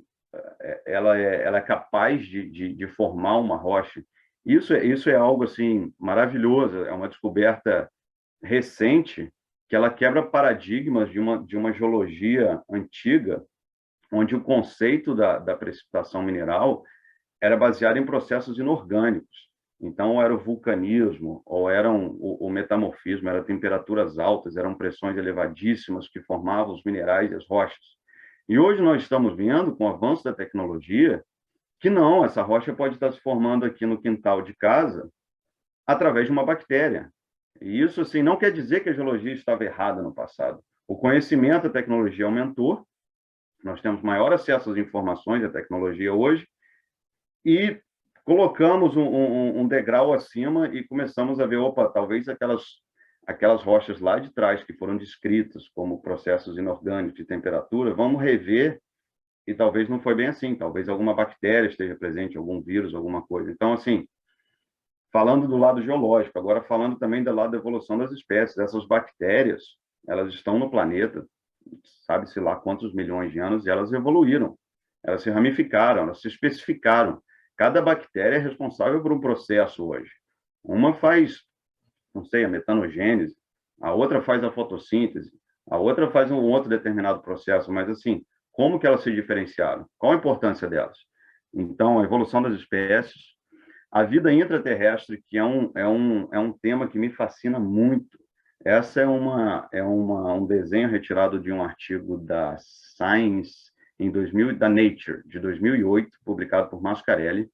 ela é capaz de formar uma rocha. Isso é algo assim maravilhoso, é uma descoberta recente que ela quebra paradigmas de uma geologia antiga, onde o conceito da precipitação mineral era baseado em processos inorgânicos. Então, era o vulcanismo, ou era o metamorfismo, eram temperaturas altas, eram pressões elevadíssimas que formavam os minerais e as rochas. E hoje nós estamos vendo, com o avanço da tecnologia, que não, essa rocha pode estar se formando aqui no quintal de casa através de uma bactéria. E isso, assim, não quer dizer que a geologia estava errada no passado. O conhecimento, a tecnologia aumentou, nós temos maior acesso às informações, à tecnologia hoje, e colocamos um degrau acima e começamos a ver, opa, talvez aquelas rochas lá de trás que foram descritas como processos inorgânicos de temperatura, vamos rever, e talvez não foi bem assim, talvez alguma bactéria esteja presente, algum vírus, alguma coisa. Então, assim, falando do lado geológico, agora falando também do lado da evolução das espécies, essas bactérias, elas estão no planeta, sabe-se lá quantos milhões de anos, e elas evoluíram, elas se ramificaram, elas se especificaram. Cada bactéria é responsável por um processo hoje. Uma faz, não sei, a metanogênese, a outra faz a fotossíntese, a outra faz um outro determinado processo, mas assim, como que elas se diferenciaram? Qual a importância delas? Então, a evolução das espécies, a vida intraterrestre, que é um tema que me fascina muito. Essa é um desenho retirado de um artigo da Science, da Nature, de 2008, publicado por Mascarelli,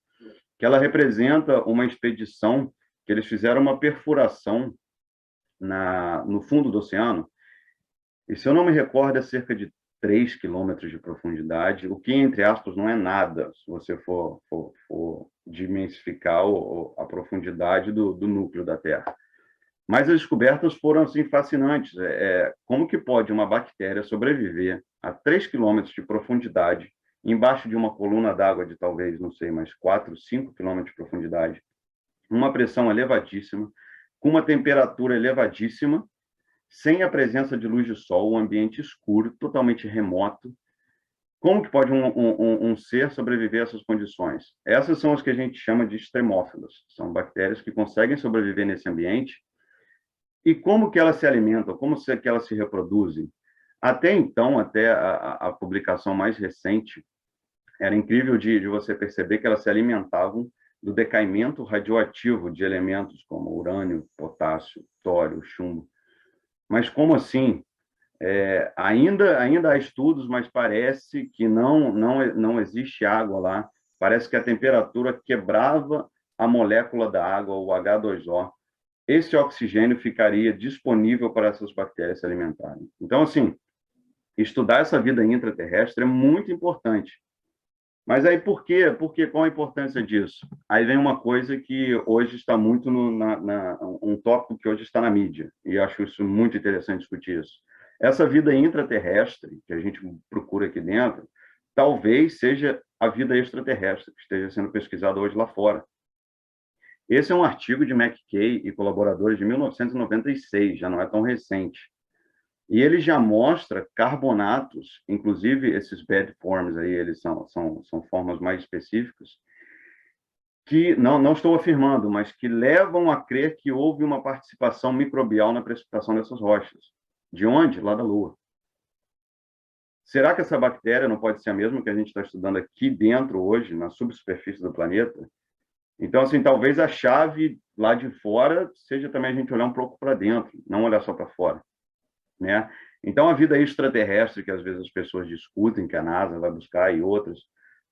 que ela representa uma expedição que eles fizeram uma perfuração no fundo do oceano, e se eu não me recordo, é cerca de 3 quilômetros de profundidade, o que, entre aspas, não é nada, se você for dimensificar a profundidade do núcleo da Terra. Mas as descobertas foram assim fascinantes. Como que pode uma bactéria sobreviver a 3 quilômetros de profundidade, embaixo de uma coluna d'água de talvez, não sei, mais 4, 5 quilômetros de profundidade, uma pressão elevadíssima, com uma temperatura elevadíssima, sem a presença de luz de sol, um ambiente escuro, totalmente remoto? Como que pode um ser sobreviver a essas condições? Essas são as que a gente chama de extremófilas. São bactérias que conseguem sobreviver nesse ambiente. E como que elas se alimentam? Como que elas se reproduzem? Até então, até a publicação mais recente, era incrível de você perceber que elas se alimentavam do decaimento radioativo de elementos como urânio, potássio, tório, chumbo. Mas como assim? Ainda há estudos, mas parece que não existe água lá. Parece que a temperatura quebrava a molécula da água, o H2O. Esse oxigênio ficaria disponível para essas bactérias se alimentarem. Então, assim, estudar essa vida intraterrestre é muito importante. Mas aí por quê? Qual a importância disso? Aí vem uma coisa que hoje está muito um tópico que hoje está na mídia, e acho isso muito interessante discutir isso. Essa vida intraterrestre que a gente procura aqui dentro, talvez seja a vida extraterrestre que esteja sendo pesquisada hoje lá fora. Esse é um artigo de McKay e colaboradores de 1996, já não é tão recente. E ele já mostra carbonatos, inclusive esses bed forms aí, eles são formas mais específicas, que não estou afirmando, mas que levam a crer que houve uma participação microbial na precipitação dessas rochas. De onde? Lá da Lua. Será que essa bactéria não pode ser a mesma que a gente está estudando aqui dentro hoje, na subsuperfície do planeta? Então, assim, talvez a chave lá de fora seja também a gente olhar um pouco para dentro, não olhar só para fora, né? Então, a vida extraterrestre, que às vezes as pessoas discutem, que a NASA vai buscar e outras,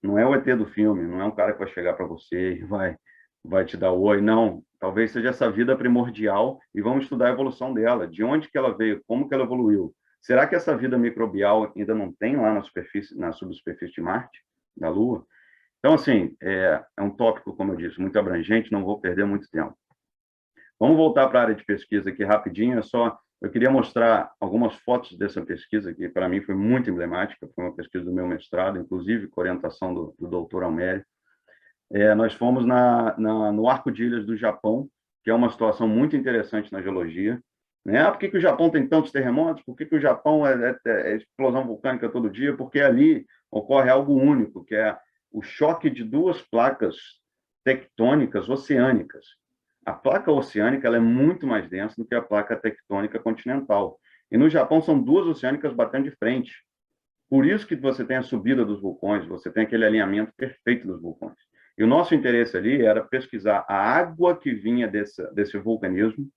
não é o ET do filme, não é um cara que vai chegar para você e vai te dar oi, não. Talvez seja essa vida primordial e vamos estudar a evolução dela, de onde que ela veio, como que ela evoluiu. Será que essa vida microbial ainda não tem lá na subsuperfície de Marte, da Lua? Então, assim, é um tópico, como eu disse, muito abrangente, não vou perder muito tempo. Vamos voltar para a área de pesquisa aqui rapidinho, eu queria mostrar algumas fotos dessa pesquisa, que para mim foi muito emblemática, foi uma pesquisa do meu mestrado, inclusive com orientação do doutor Almério. Nós fomos no Arco de Ilhas do Japão, que é uma situação muito interessante na geologia. Né? Por que que o Japão tem tantos terremotos? Por que que o Japão é explosão vulcânica todo dia? Porque ali ocorre algo único, que é o choque de duas placas tectônicas oceânicas. A placa oceânica ela é muito mais densa do que a placa tectônica continental. E no Japão são duas oceânicas batendo de frente. Por isso que você tem a subida dos vulcões, você tem aquele alinhamento perfeito dos vulcões. E o nosso interesse ali era pesquisar a água que vinha desse vulcanismo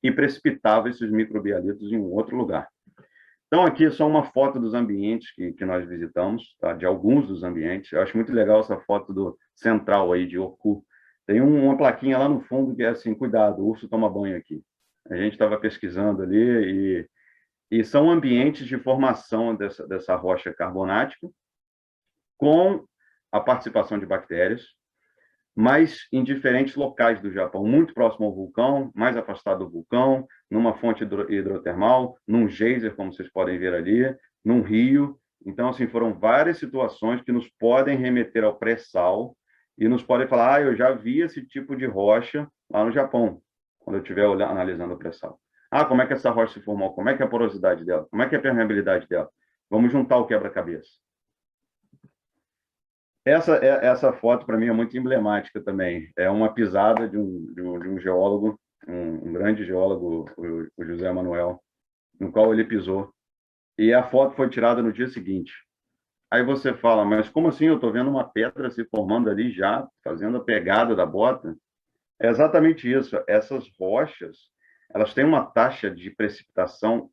e precipitava esses microbialitos em um outro lugar. Então, aqui é só uma foto dos ambientes que nós visitamos, tá? De alguns dos ambientes. Eu acho muito legal essa foto do central aí, de Oku. Tem uma plaquinha lá no fundo que é assim, cuidado, o urso toma banho aqui. A gente estava pesquisando ali e são ambientes de formação dessa rocha carbonática com a participação de bactérias, mas em diferentes locais do Japão, muito próximo ao vulcão, mais afastado do vulcão, numa fonte hidrotermal, num geyser, como vocês podem ver ali, num rio. Então, assim, foram várias situações que nos podem remeter ao pré-sal e nos podem falar, eu já vi esse tipo de rocha lá no Japão, quando eu estiver analisando o pré-sal. Como é que essa rocha se formou? Como é que é a porosidade dela? Como é que é a permeabilidade dela? Vamos juntar o quebra-cabeça. Essa foto, para mim, é muito emblemática também. É uma pisada de um geólogo, um grande geólogo, o José Manuel, no qual ele pisou. E a foto foi tirada no dia seguinte. Aí você fala, mas como assim? Eu estou vendo uma pedra se formando ali já, fazendo a pegada da bota. É exatamente isso. Essas rochas, elas têm uma taxa de precipitação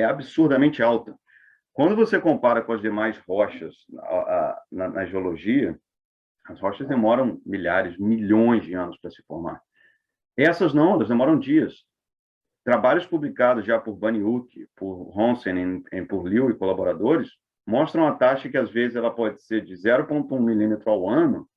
absurdamente alta. Quando você compara com as demais rochas na geologia, as rochas demoram milhares, milhões de anos para se formar. Essas não, elas demoram dias. Trabalhos publicados já por Baniuk, por Ronsen, por Liu e colaboradores, mostram a taxa que, às vezes, ela pode ser de 0,1 milímetro ao ano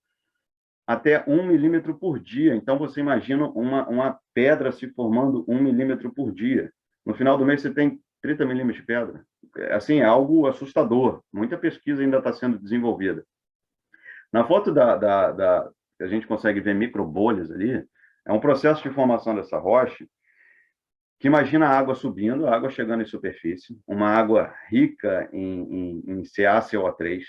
até 1 milímetro por dia. Então, você imagina uma pedra se formando 1 milímetro por dia. No final do mês, você tem 30 milímetros de pedra. Assim, é algo assustador. Muita pesquisa ainda está sendo desenvolvida. Na foto que a gente consegue ver microbolhas ali, é um processo de formação dessa rocha que imagina a água subindo, a água chegando em superfície, uma água rica em CaCO3,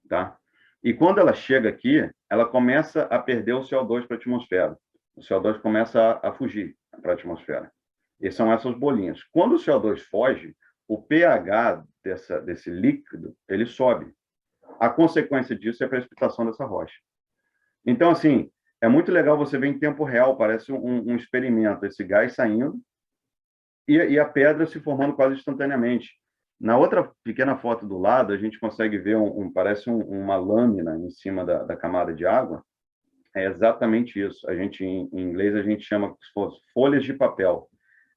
tá? E quando ela chega aqui, ela começa a perder o CO2 para a atmosfera. O CO2 começa a fugir para a atmosfera. E são essas bolinhas. Quando o CO2 foge, o pH desse líquido, ele sobe. A consequência disso é a precipitação dessa rocha. Então, assim, é muito legal você ver em tempo real, parece um experimento, esse gás saindo e a pedra se formando quase instantaneamente. Na outra pequena foto do lado, a gente consegue ver, parece uma lâmina em cima da camada de água. É exatamente isso. Em inglês, a gente chama de folhas de papel.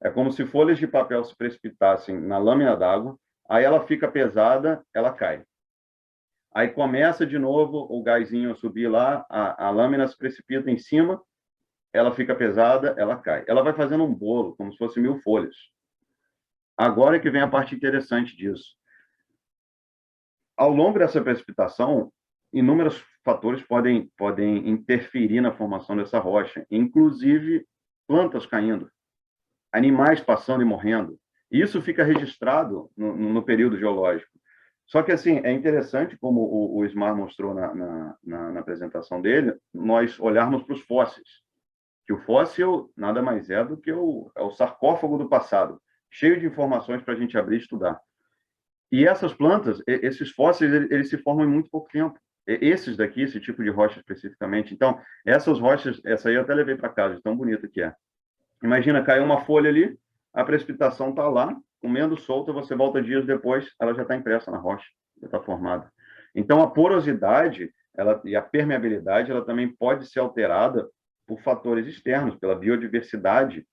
É como se folhas de papel se precipitassem na lâmina d'água, aí ela fica pesada, ela cai. Aí começa de novo o gásinho a subir lá, a lâmina se precipita em cima, ela fica pesada, ela cai. Ela vai fazendo um bolo, como se fosse 1000 folhas. Agora é que vem a parte interessante disso. Ao longo dessa precipitação, inúmeros fatores podem interferir na formação dessa rocha, inclusive plantas caindo, animais passando e morrendo. Isso fica registrado no período geológico. Só que, assim, é interessante, como o Ismar mostrou na apresentação dele, nós olharmos para os fósseis. Que o fóssil nada mais é do que o sarcófago do passado, cheio de informações para a gente abrir e estudar. E essas plantas, esses fósseis, eles se formam em muito pouco tempo. Esses daqui, esse tipo de rocha especificamente. Então, essas rochas, essa aí eu até levei para casa, de tão bonita que é. Imagina, caiu uma folha ali, a precipitação está lá, comendo solta, você volta dias depois, ela já está impressa na rocha, já está formada. Então, a porosidade e a permeabilidade, ela também pode ser alterada por fatores externos, pela biodiversidade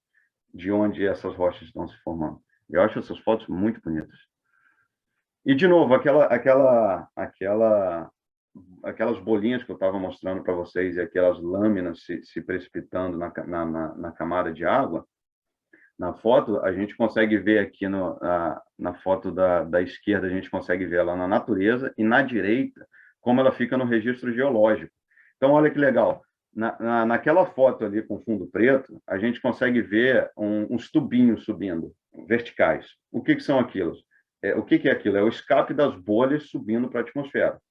de onde essas rochas estão se formando. Eu acho essas fotos muito bonitas. E, de novo, aquelas bolinhas que eu estava mostrando para vocês e aquelas lâminas se precipitando na camada de água, na foto, a gente consegue ver aqui na foto da esquerda, a gente consegue ver ela na natureza, e na direita, como ela fica no registro geológico. Então, olha que legal. naquela foto ali com fundo preto, a gente consegue ver uns tubinhos subindo, verticais. O que são aquilo? O que é aquilo? É o escape das bolhas subindo para a atmosfera.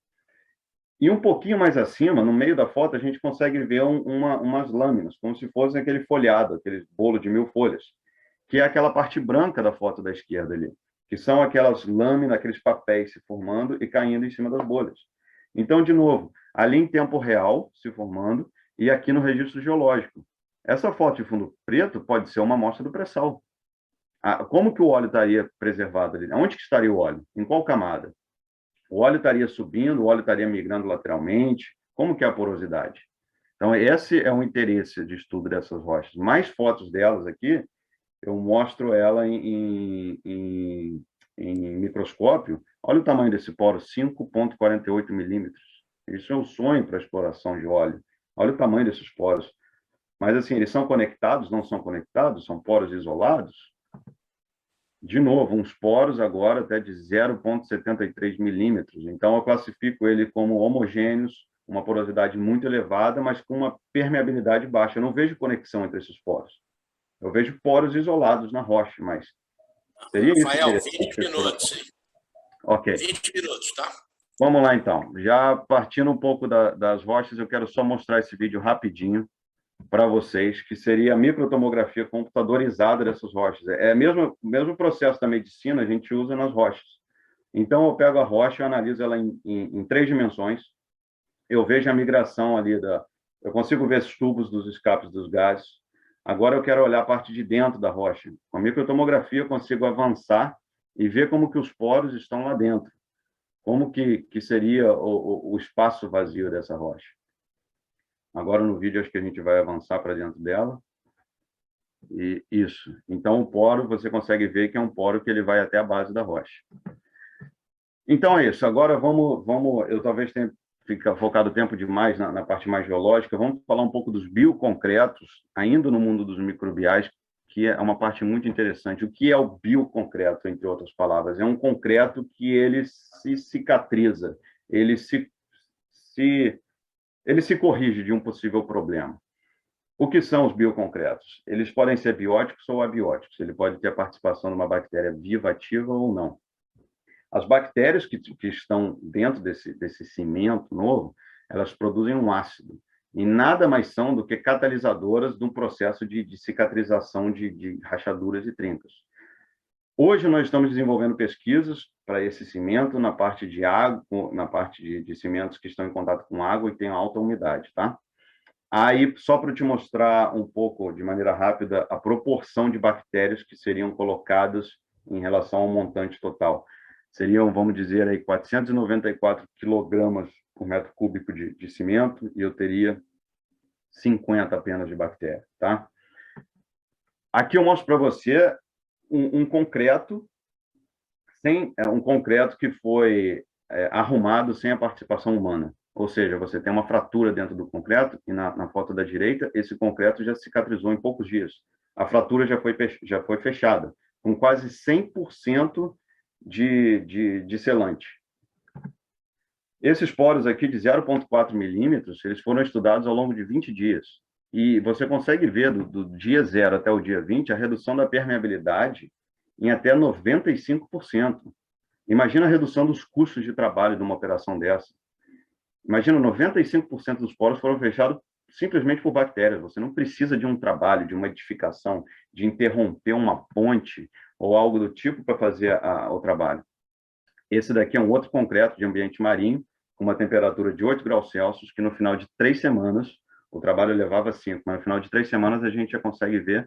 E um pouquinho mais acima, no meio da foto, a gente consegue ver umas lâminas, como se fosse aquele folhado, aquele bolo de 1000 folhas, que é aquela parte branca da foto da esquerda ali, que são aquelas lâminas, aqueles papéis se formando e caindo em cima das bolhas. Então, de novo, ali em tempo real se formando e aqui no registro geológico. Essa foto de fundo preto pode ser uma amostra do pré-sal. Como que o óleo estaria preservado ali? Onde que estaria o óleo? Em qual camada? O óleo estaria subindo, o óleo estaria migrando lateralmente? Como que é a porosidade? Então, esse é o interesse de estudo dessas rochas. Mais fotos delas aqui, eu mostro ela em microscópio. Olha o tamanho desse poro, 5,48 milímetros. Isso é um sonho para a exploração de óleo. Olha o tamanho desses poros. Mas, assim, eles são conectados, não são conectados? São poros isolados? De novo, uns poros agora até de 0,73 milímetros. Então, eu classifico ele como homogêneos, uma porosidade muito elevada, mas com uma permeabilidade baixa. Eu não vejo conexão entre esses poros. Eu vejo poros isolados na rocha, mas seria isso. Rafael, 20 minutos, hein? Ok. 20 minutos, tá? Vamos lá, então. Já partindo um pouco das rochas, eu quero só mostrar esse vídeo rapidinho para vocês, que seria a microtomografia computadorizada dessas rochas. É o mesmo processo da medicina, a gente usa nas rochas. Então, eu pego a rocha, eu analiso ela em 3 dimensões, eu vejo a migração ali, eu consigo ver os tubos dos escapes dos gases. Agora, eu quero olhar a parte de dentro da rocha. Com a microtomografia, eu consigo avançar e ver como que os poros estão lá dentro. Como que seria o espaço vazio dessa rocha. Agora, no vídeo, acho que a gente vai avançar para dentro dela. E isso. Então, o poro, você consegue ver que é um poro que ele vai até a base da rocha. Então, é isso. Agora, eu talvez tenha focado tempo demais na parte mais geológica. Vamos falar um pouco dos bioconcretos, ainda no mundo dos microbiais, que é uma parte muito interessante. O que é o bioconcreto, entre outras palavras? É um concreto que ele se cicatriza, ele se corrige de um possível problema. O que são os bioconcretos? Eles podem ser bióticos ou abióticos. Ele pode ter a participação de uma bactéria viva ativa ou não. As bactérias que estão dentro desse cimento novo, elas produzem um ácido. E nada mais são do que catalisadoras de um processo de cicatrização de rachaduras e trincas. Hoje nós estamos desenvolvendo pesquisas para esse cimento na parte de água, na parte de cimentos que estão em contato com água e têm alta umidade, tá? Aí, só para te mostrar um pouco, de maneira rápida, a proporção de bactérias que seriam colocadas em relação ao montante total. Seriam, vamos dizer, aí 494 quilogramas por metro cúbico de cimento e eu teria 50 apenas de bactéria, tá? Aqui eu mostro para você um concreto, um concreto que foi arrumado sem a participação humana. Ou seja, você tem uma fratura dentro do concreto e na foto da direita, esse concreto já cicatrizou em poucos dias. A fratura já foi fechada, com quase 100% de selante. Esses poros aqui de 0,4 milímetros, eles foram estudados ao longo de 20 dias. E você consegue ver do dia 0 até o dia 20 a redução da permeabilidade em até 95%. Imagina a redução dos custos de trabalho de uma operação dessa. Imagina, 95% dos poros foram fechados simplesmente por bactérias. Você não precisa de um trabalho, de uma edificação, de interromper uma ponte ou algo do tipo para fazer o trabalho. Esse daqui é um outro concreto de ambiente marinho, com uma temperatura de 8 graus Celsius, que no final de 3 semanas, o trabalho levava 5, mas no final de 3 semanas a gente já consegue ver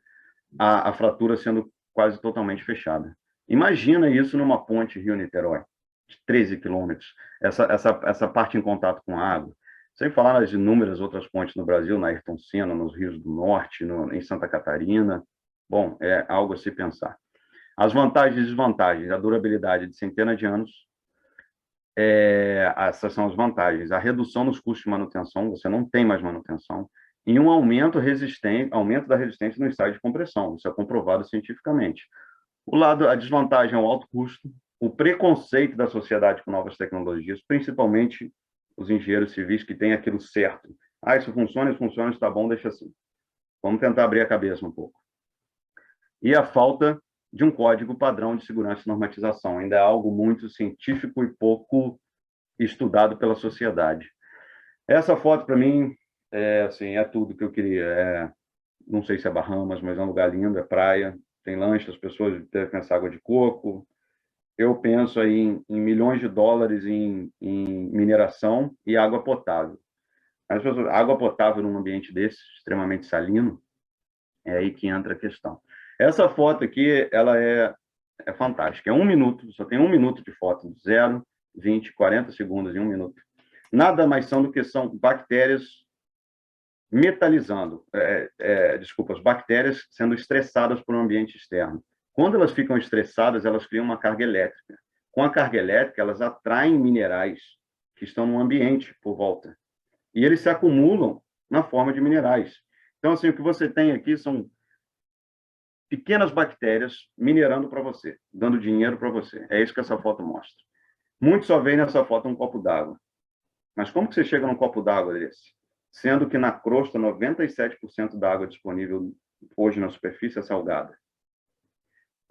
a fratura sendo quase totalmente fechada. Imagina isso numa ponte Rio-Niterói, de 13 quilômetros, essa parte em contato com a água. Sem falar nas inúmeras outras pontes no Brasil, na Ayrton Senna, nos Rios do Norte, em Santa Catarina. Bom, é algo a se pensar. As vantagens e desvantagens, a durabilidade de centenas de anos, essas são as vantagens. A redução nos custos de manutenção, você não tem mais manutenção, e um aumento da resistência no estágio de compressão, isso é comprovado cientificamente. A desvantagem é o alto custo, o preconceito da sociedade com novas tecnologias, principalmente os engenheiros civis que têm aquilo certo, Ah, isso funciona, está bom, deixa assim. Vamos tentar abrir a cabeça um pouco. E a falta de um código padrão de segurança e normatização. Ainda é algo muito científico e pouco estudado pela sociedade. Essa foto, para mim, assim, é tudo que eu queria. Não sei se é Bahamas, mas é um lugar lindo, é praia, tem lanche, as pessoas devem pensar água de coco. Eu penso aí em milhões de dólares em mineração e água potável. Água potável num ambiente desse, extremamente salino, é aí que entra a questão. Essa foto aqui, ela é fantástica. É 1 minuto, só tem 1 minuto de foto, 0, 20, 40 segundos em 1 minuto. Nada mais são do que são bactérias metalizando, as bactérias sendo estressadas por um ambiente externo. Quando elas ficam estressadas, elas criam uma carga elétrica. Com a carga elétrica, elas atraem minerais que estão no ambiente por volta. E eles se acumulam na forma de minerais. Então, assim, o que você tem aqui são pequenas bactérias minerando para você, dando dinheiro para você. É isso que essa foto mostra. Muitos só veem nessa foto um copo d'água. Mas como que você chega num copo d'água desse? Sendo que na crosta, 97% da água disponível hoje na superfície é salgada.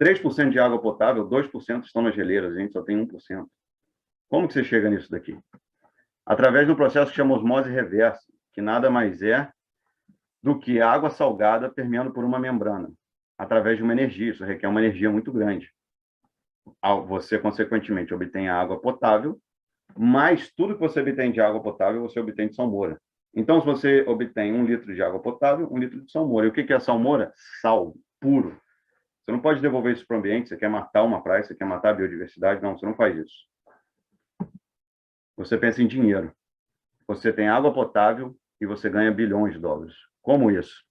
3% de água potável, 2% estão nas geleiras, a gente só tem 1%. Como que você chega nisso daqui? Através de um processo que chama osmose reversa, que nada mais é do que água salgada permeando por uma membrana, através de uma energia. Isso requer uma energia muito grande. Você, consequentemente, obtém a água potável, mas tudo que você obtém de água potável, você obtém de salmoura. Então, se você obtém 1 litro de água potável, 1 litro de salmoura. E o que é salmoura? Sal puro. Você não pode devolver isso para o ambiente, você quer matar uma praia, você quer matar a biodiversidade. Não, você não faz isso. Você pensa em dinheiro. Você tem água potável e você ganha bilhões de dólares. Como isso?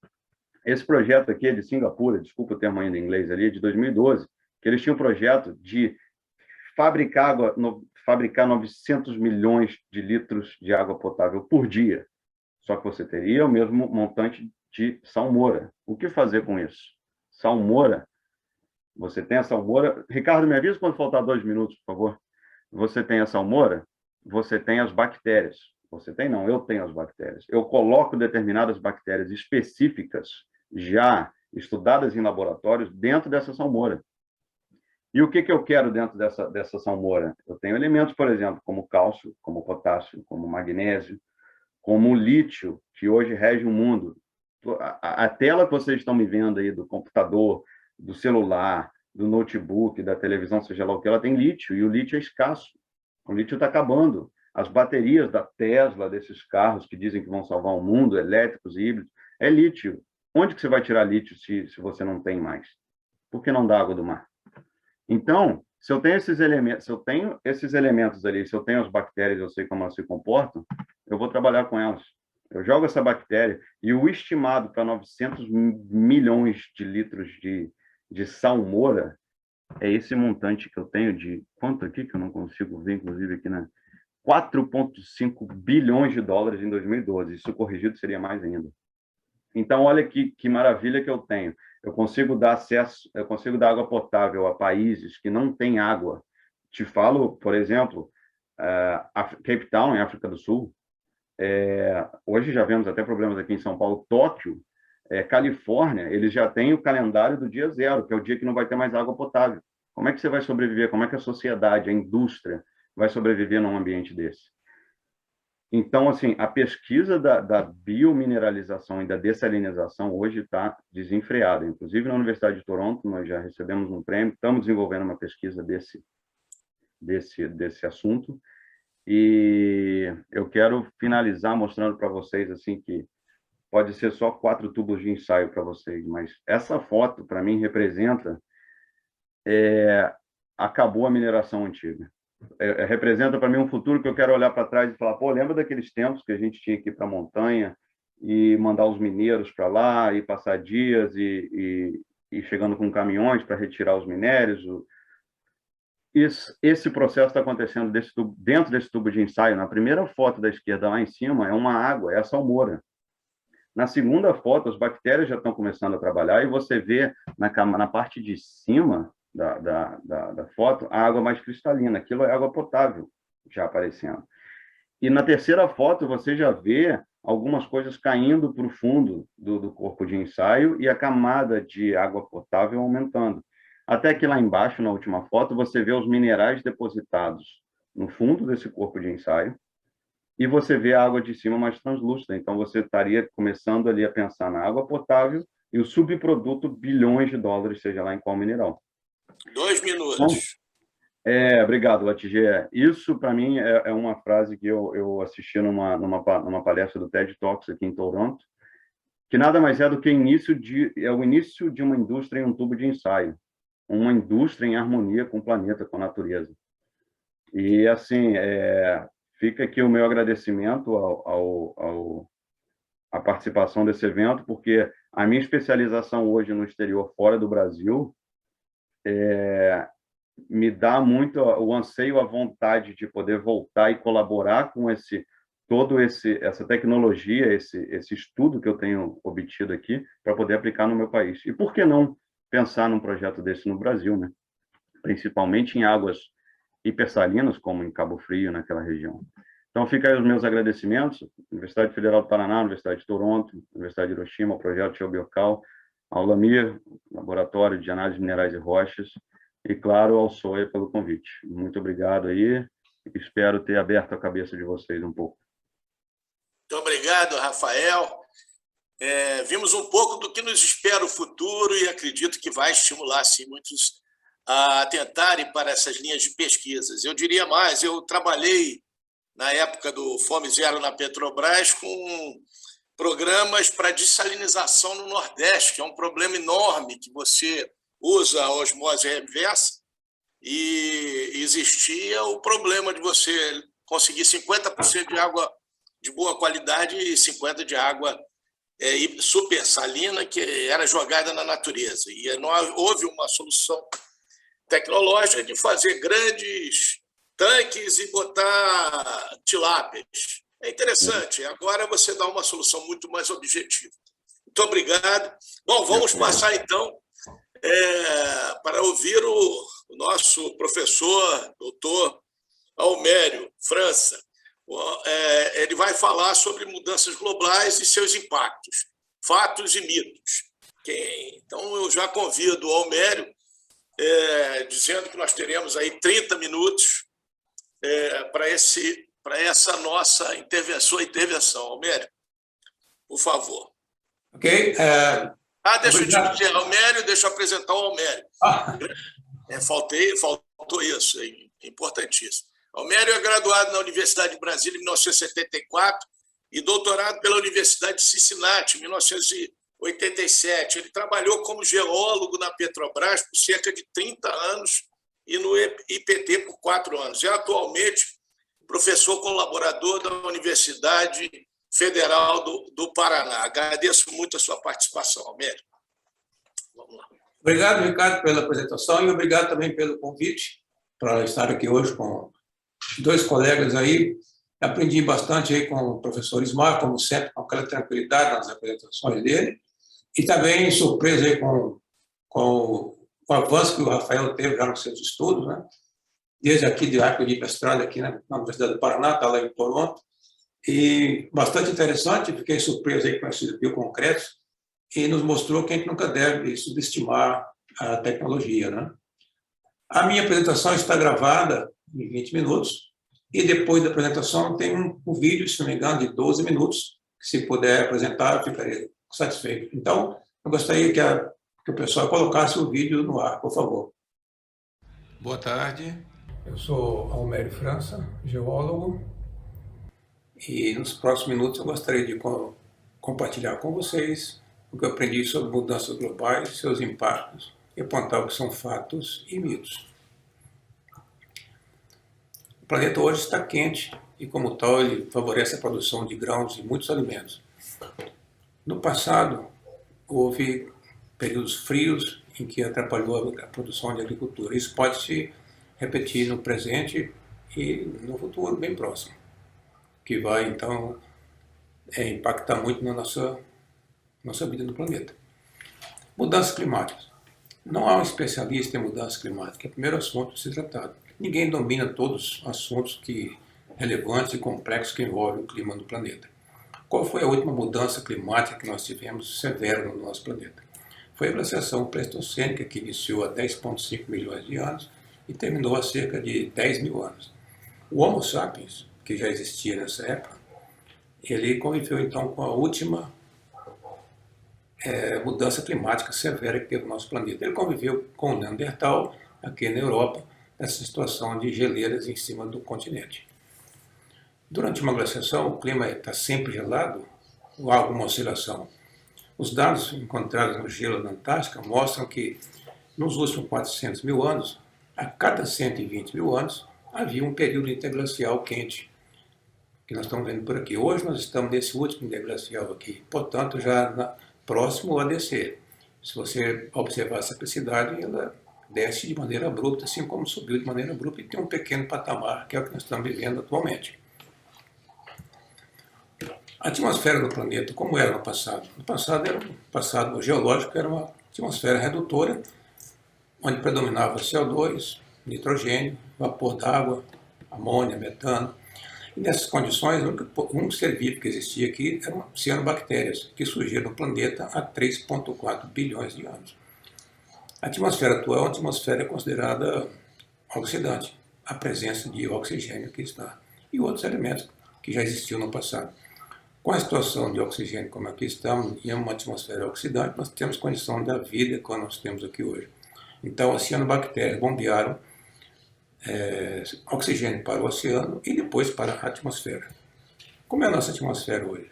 Esse projeto aqui é de Singapura, desculpa o termo ainda em inglês ali, de 2012, que eles tinham um projeto de fabricar 900 milhões de litros de água potável por dia. Só que você teria o mesmo montante de salmoura. O que fazer com isso? Salmoura, você tem a salmoura... Ricardo, me avisa quando faltar 2 minutos, por favor. Você tem a salmoura, você tem as bactérias. Você tem? Não, eu tenho as bactérias. Eu coloco determinadas bactérias específicas, já estudadas em laboratórios, dentro dessa salmoura. E o que eu quero dentro dessa salmoura? Eu tenho elementos, por exemplo, como cálcio, como potássio, como magnésio, como o lítio, que hoje rege o mundo. A tela que vocês estão me vendo aí do computador, do celular, do notebook, da televisão, seja lá o que, ela tem lítio, e o lítio é escasso. O lítio está acabando. As baterias da Tesla, desses carros que dizem que vão salvar o mundo, elétricos e híbridos, é lítio. Onde que você vai tirar lítio se você não tem mais? Por que não dá água do mar? Então, se eu tenho esses elementos ali, se eu tenho as bactérias, eu sei como elas se comportam, eu vou trabalhar com elas. Eu jogo essa bactéria e o estimado para 900 milhões de litros de salmoura é esse montante que eu tenho de... Quanto aqui que eu não consigo ver, inclusive, aqui, né? 4,5 bilhões de dólares em 2012. Isso corrigido seria mais ainda. Então, olha que maravilha que eu tenho. Eu consigo dar água potável a países que não têm água. Te falo, por exemplo, Cape Town, em África do Sul. Hoje já vemos até problemas aqui em São Paulo. Tóquio, Califórnia, eles já têm o calendário do dia 0, que é o dia que não vai ter mais água potável. Como é que você vai sobreviver? Como é que a sociedade, a indústria, vai sobreviver num ambiente desse? Então, assim, a pesquisa da biomineralização e da dessalinização hoje está desenfreada. Inclusive, na Universidade de Toronto, nós já recebemos um prêmio, estamos desenvolvendo uma pesquisa desse assunto. E eu quero finalizar mostrando para vocês assim que pode ser só 4 tubos de ensaio para vocês, mas essa foto, para mim, representa acabou a mineração antiga. Representa para mim um futuro que eu quero olhar para trás e falar, pô, lembra daqueles tempos que a gente tinha que ir para a montanha e mandar os mineiros para lá e passar dias e chegando com caminhões para retirar os minérios. Esse processo está acontecendo dentro desse tubo de ensaio. Na primeira foto da esquerda, lá em cima, é uma água, é a salmoura. Na segunda foto, as bactérias já estão começando a trabalhar e você vê na parte de cima da foto a água mais cristalina. Aquilo é água potável já aparecendo. E na terceira foto, você já vê algumas coisas caindo para o fundo do corpo de ensaio e a camada de água potável aumentando. Até que lá embaixo, na última foto, você vê os minerais depositados no fundo desse corpo de ensaio e você vê a água de cima mais translúcida. Então, você estaria começando ali a pensar na água potável e o subproduto bilhões de dólares, seja lá em qual mineral. 2 minutos. Obrigado, Latiger. Isso, para mim, é uma frase que eu assisti numa palestra do TED Talks aqui em Toronto, que nada mais é do que o início de uma indústria em um tubo de ensaio, uma indústria em harmonia com o planeta, com a natureza. E, assim, fica aqui o meu agradecimento à participação desse evento, porque a minha especialização hoje no exterior, fora do Brasil, me dá muito o anseio, a vontade de poder voltar e colaborar com essa tecnologia, esse estudo que eu tenho obtido aqui, para poder aplicar no meu país. E por que não pensar num projeto desse no Brasil, né? Principalmente em águas hipersalinas, como em Cabo Frio, naquela região. Então, fica aí os meus agradecimentos, Universidade Federal do Paraná, Universidade de Toronto, Universidade de Hiroshima, o Projeto Geobiocal, ao LAMIR, Laboratório de Análise de Minerais e Rochas, e, claro, ao SOIA pelo convite. Muito obrigado aí, espero ter aberto a cabeça de vocês um pouco. Muito obrigado, Rafael. Vimos um pouco do que nos espera o futuro e acredito que vai estimular, sim, muitos a tentarem para essas linhas de pesquisas. Eu diria mais, eu trabalhei na época do Fome Zero na Petrobras com programas para dessalinização no Nordeste, que é um problema enorme, que você usa a osmose reversa, e existia o problema de você conseguir 50% de água de boa qualidade e 50% de água super salina, que era jogada na natureza. E não houve uma solução tecnológica de fazer grandes tanques e botar tilápias. É interessante. Agora você dá uma solução muito mais objetiva. Muito obrigado. Bom, vamos passar, então, para ouvir o nosso professor, doutor Almério França. Ele vai falar sobre mudanças globais e seus impactos, fatos e mitos. Então, eu já convido o Almério, dizendo que nós teremos aí 30 minutos para essa nossa intervenção. Almério, por favor. Ok. Deixa eu te dizer, Almério, deixa eu apresentar o Almério. Faltou isso, é importantíssimo. Almério é graduado na Universidade de Brasília em 1974 e doutorado pela Universidade de Cincinnati em 1987. Ele trabalhou como geólogo na Petrobras por cerca de 30 anos e no IPT por 4 anos. É atualmente professor colaborador da Universidade Federal do Paraná. Agradeço muito a sua participação, Almério. Vamos lá. Obrigado, Ricardo, pela apresentação e obrigado também pelo convite para estar aqui hoje com 2 colegas aí. Aprendi bastante aí com o professor Ismar, como sempre, com aquela tranquilidade nas apresentações dele. E também surpresa aí com o avanço que o Rafael teve já nos seus estudos, né? Desde aqui de época de mestrado aqui na Universidade do Paraná, está lá em Toronto. E bastante interessante, fiquei surpreso aí com esses bioconcretos e nos mostrou que a gente nunca deve subestimar a tecnologia, né? A minha apresentação está gravada em 20 minutos e depois da apresentação tem um vídeo, se não me engano, de 12 minutos, que se puder apresentar, eu ficaria satisfeito. Então, eu gostaria que o pessoal colocasse o vídeo no ar, por favor. Boa tarde, eu sou Almério França, geólogo, e nos próximos minutos eu gostaria de compartilhar com vocês o que eu aprendi sobre mudanças globais, seus impactos, e apontar o que são fatos e mitos. O planeta hoje está quente e, como tal, ele favorece a produção de grãos e muitos alimentos. No passado, houve períodos frios em que atrapalhou a produção de agricultura. Isso pode se repetir no presente e no futuro bem próximo, que vai, então, impactar muito na nossa vida no planeta. Mudanças climáticas. Não há um especialista em mudança climática, é o primeiro assunto a ser tratado. Ninguém domina todos os assuntos relevantes e complexos que envolvem o clima do planeta. Qual foi a última mudança climática que nós tivemos severa no nosso planeta? Foi a glaciação pleistocênica, que iniciou há 10,5 milhões de anos e terminou há cerca de 10 mil anos. O Homo sapiens, que já existia nessa época, ele conviveu então com a última mudança climática severa que teve no nosso planeta. Ele conviveu com o Neandertal, aqui na Europa, nessa situação de geleiras em cima do continente. Durante uma glaciação, o clima está sempre gelado ou há alguma oscilação? Os dados encontrados no gelo da Antártica mostram que, nos últimos 400 mil anos, a cada 120 mil anos, havia um período interglacial quente, que nós estamos vendo por aqui. Hoje nós estamos nesse último interglacial aqui, portanto, já próximo a descer. Se você observar a simplicidade, ela desce de maneira abrupta, assim como subiu de maneira abrupta, e tem um pequeno patamar, que é o que nós estamos vivendo atualmente. A atmosfera do planeta, como era no passado? No passado geológico, era uma atmosfera redutora, onde predominava CO2, nitrogênio, vapor d'água, amônia, metano. E nessas condições, o único ser vivo que existia aqui eram cianobactérias, que surgiram no planeta há 3,4 bilhões de anos. A atmosfera atual é uma atmosfera considerada oxidante, a presença de oxigênio que está, e outros elementos que já existiam no passado. Com a situação de oxigênio como aqui estamos, e uma atmosfera oxidante, nós temos condição da vida como nós temos aqui hoje. Então, as cianobactérias bombearam oxigênio para o oceano e depois para a atmosfera. Como é a nossa atmosfera hoje?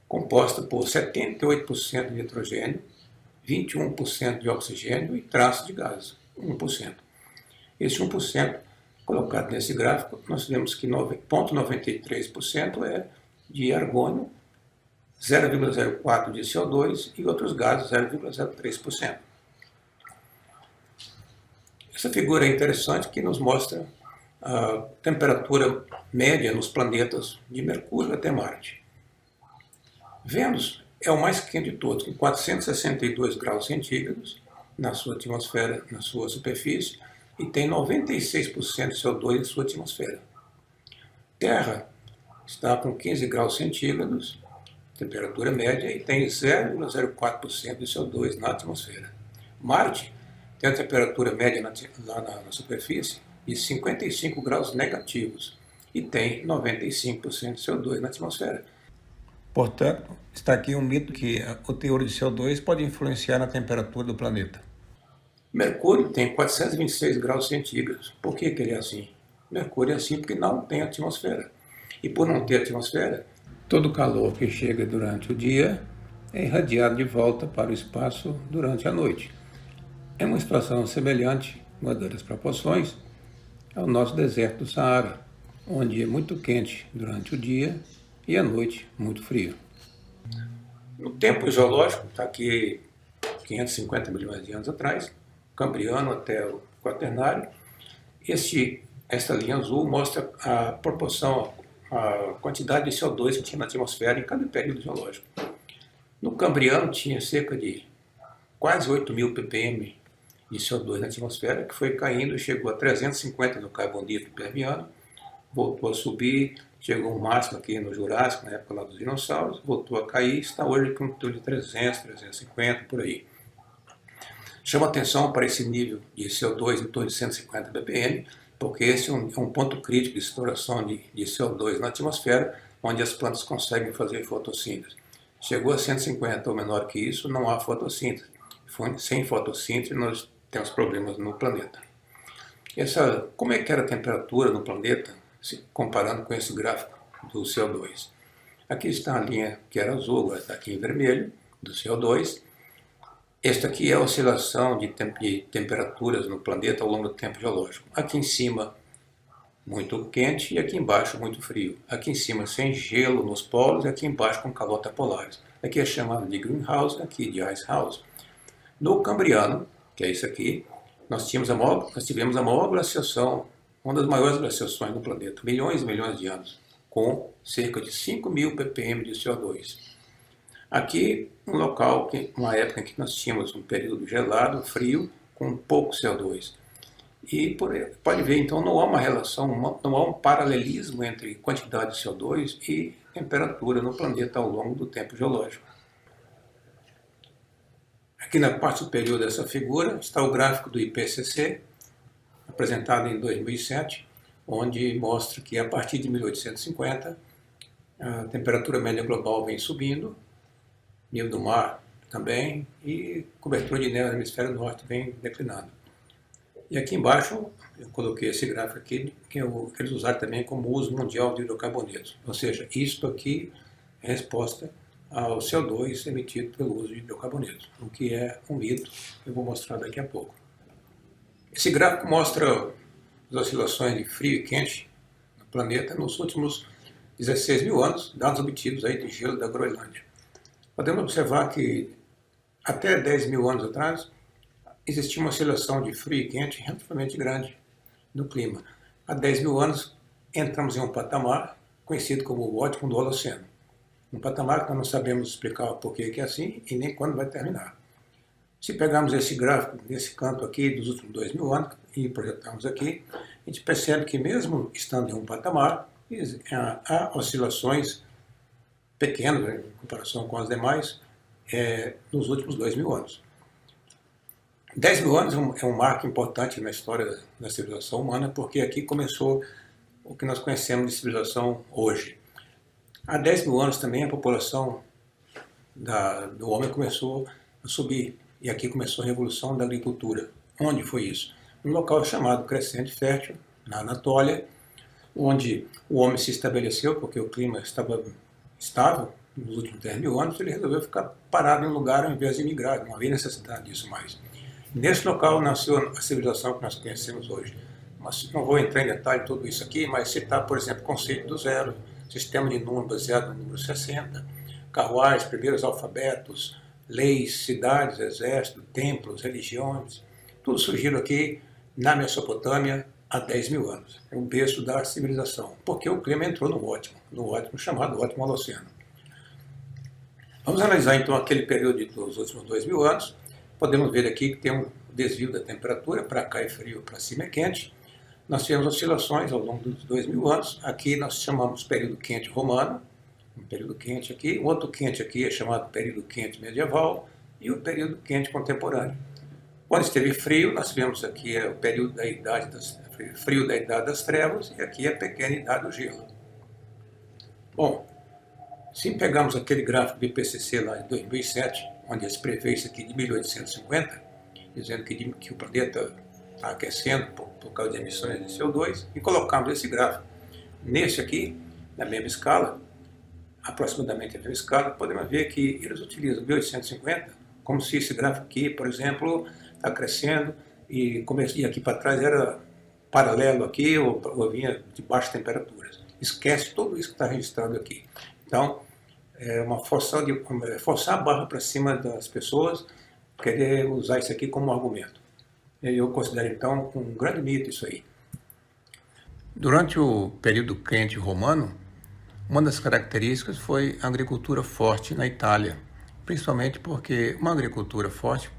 Composta por 78% de nitrogênio, 21% de oxigênio e traços de gases, 1%. Esse 1%, colocado nesse gráfico, nós vemos que 0,93% é de argônio, 0,04% de CO2 e outros gases, 0,03%. Essa figura é interessante, que nos mostra a temperatura média nos planetas de Mercúrio até Marte. Vênus é o mais quente de todos, com 462 graus centígrados na sua atmosfera, na sua superfície, e tem 96% de CO2 em sua atmosfera. Terra está com 15 graus centígrados, temperatura média, e tem 0,04% de CO2 na atmosfera. Marte tem a temperatura média lá na superfície de 55 graus negativos e tem 95% de CO2 na atmosfera. Portanto, está aqui um mito que o teor de CO2 pode influenciar na temperatura do planeta. Mercúrio tem 426 graus centígrados. Por que ele é assim? Mercúrio é assim porque não tem atmosfera. E por não ter atmosfera, todo o calor que chega durante o dia é irradiado de volta para o espaço durante a noite. É uma situação semelhante, guardadas as proporções, ao nosso deserto do Saara, onde é muito quente durante o dia e à noite muito frio. No tempo geológico, está aqui 550 milhões de anos atrás, Cambriano até o Quaternário, esta linha azul mostra a proporção, a quantidade de CO2 que tinha na atmosfera em cada período geológico. No Cambriano tinha cerca de quase 8.000 ppm de CO2 na atmosfera, que foi caindo e chegou a 350 no Carbonífero Permiano, voltou a subir, chegou ao máximo aqui no Jurássico, na época lá dos dinossauros, voltou a cair, está hoje com um torno de 300, 350, por aí. Chama atenção para esse nível de CO2 em torno de 150 ppm, porque esse é um ponto crítico de estouração de CO2 na atmosfera, onde as plantas conseguem fazer fotossíntese. Chegou a 150 ou menor que isso, não há fotossíntese. Sem fotossíntese, nós temos problemas no planeta. Como é que era a temperatura no planeta, comparando com esse gráfico do CO2? Aqui está a linha que era azul, agora está aqui em vermelho, do CO2. Esta aqui é a oscilação de temperaturas no planeta ao longo do tempo geológico. Aqui em cima, muito quente, e aqui embaixo, muito frio. Aqui em cima, sem gelo nos polos, e aqui embaixo, com calotas polares. Aqui é chamado de greenhouse, aqui de icehouse. No Cambriano, que é isso aqui, nós tivemos a maior glaciação, uma das maiores glaciações no planeta, milhões e milhões de anos, com cerca de 5.000 ppm de CO2. Aqui, um local, uma época em que nós tínhamos um período gelado, frio, com pouco CO2. E pode ver, então, não há uma relação, não há um paralelismo entre quantidade de CO2 e temperatura no planeta ao longo do tempo geológico. Aqui na parte superior dessa figura está o gráfico do IPCC, apresentado em 2007, onde mostra que a partir de 1850 a temperatura média global vem subindo, nível do mar também, e cobertura de neve no hemisfério norte vem declinando. E aqui embaixo eu coloquei esse gráfico aqui, que eles usaram também como uso mundial de hidrocarbonetos. Ou seja, isto aqui é resposta ao CO2 emitido pelo uso de hidrocarbonetos, o que é um mito que eu vou mostrar daqui a pouco. Esse gráfico mostra as oscilações de frio e quente no planeta nos últimos 16 mil anos, dados obtidos aí do gelo da Groenlândia. Podemos observar que até 10 mil anos atrás existia uma oscilação de frio e quente relativamente grande no clima. Há 10 mil anos entramos em um patamar conhecido como o ótimo do Holoceno. Um patamar que nós não sabemos explicar o porquê que é assim e nem quando vai terminar. Se pegarmos esse gráfico nesse canto aqui dos últimos 2 mil anos e projetarmos aqui, a gente percebe que mesmo estando em um patamar, há oscilações pequenas em comparação com as demais nos últimos 2 mil anos. 10 mil anos é um marco importante na história da civilização humana, porque aqui começou o que nós conhecemos de civilização hoje. Há 10 mil anos também a população do homem começou a subir, e aqui começou a revolução da agricultura. Onde foi isso? Um local chamado Crescente Fértil, na Anatólia, onde o homem se estabeleceu, porque o clima estava estável nos últimos 10 mil anos, ele resolveu ficar parado em um lugar ao invés de migrar, não havia necessidade disso mais. Nesse local nasceu a civilização que nós conhecemos hoje. Mas não vou entrar em detalhe em tudo isso aqui, mas citar, por exemplo, o conceito do zero, sistema de número baseado no número 60, carruagens, primeiros alfabetos, leis, cidades, exército, templos, religiões, tudo surgiu aqui na Mesopotâmia há 10 mil anos. É o berço da civilização, porque o clima entrou no ótimo chamado ótimo Holoceno. Vamos analisar então aquele período dos últimos 2 mil anos. Podemos ver aqui que tem um desvio da temperatura, para cá é frio, para cima é quente. Nós tivemos oscilações ao longo dos 2 mil anos. Aqui nós chamamos período quente romano, um período quente aqui. O outro quente aqui é chamado período quente medieval e o período quente contemporâneo. Quando esteve frio, nós tivemos aqui o período da frio da Idade das Trevas e aqui a pequena Idade do Gelo. Bom, se pegarmos aquele gráfico do IPCC lá de 2007, onde se prevê isso aqui de 1850, dizendo que o planeta está aquecendo por causa de emissões de CO2, e colocarmos esse gráfico nesse aqui, na mesma escala, aproximadamente a mesma escala, podemos ver que eles utilizam 1850 como se esse gráfico aqui, por exemplo, está crescendo e aqui para trás era paralelo aqui ou vinha de baixas temperaturas. Esquece tudo isso que está registrado aqui. Então, é forçar a barra para cima das pessoas, querer usar isso aqui como argumento. Eu considero, então, um grande mito isso aí. Durante o período quente romano, uma das características foi a agricultura forte na Itália, principalmente porque uma agricultura forte,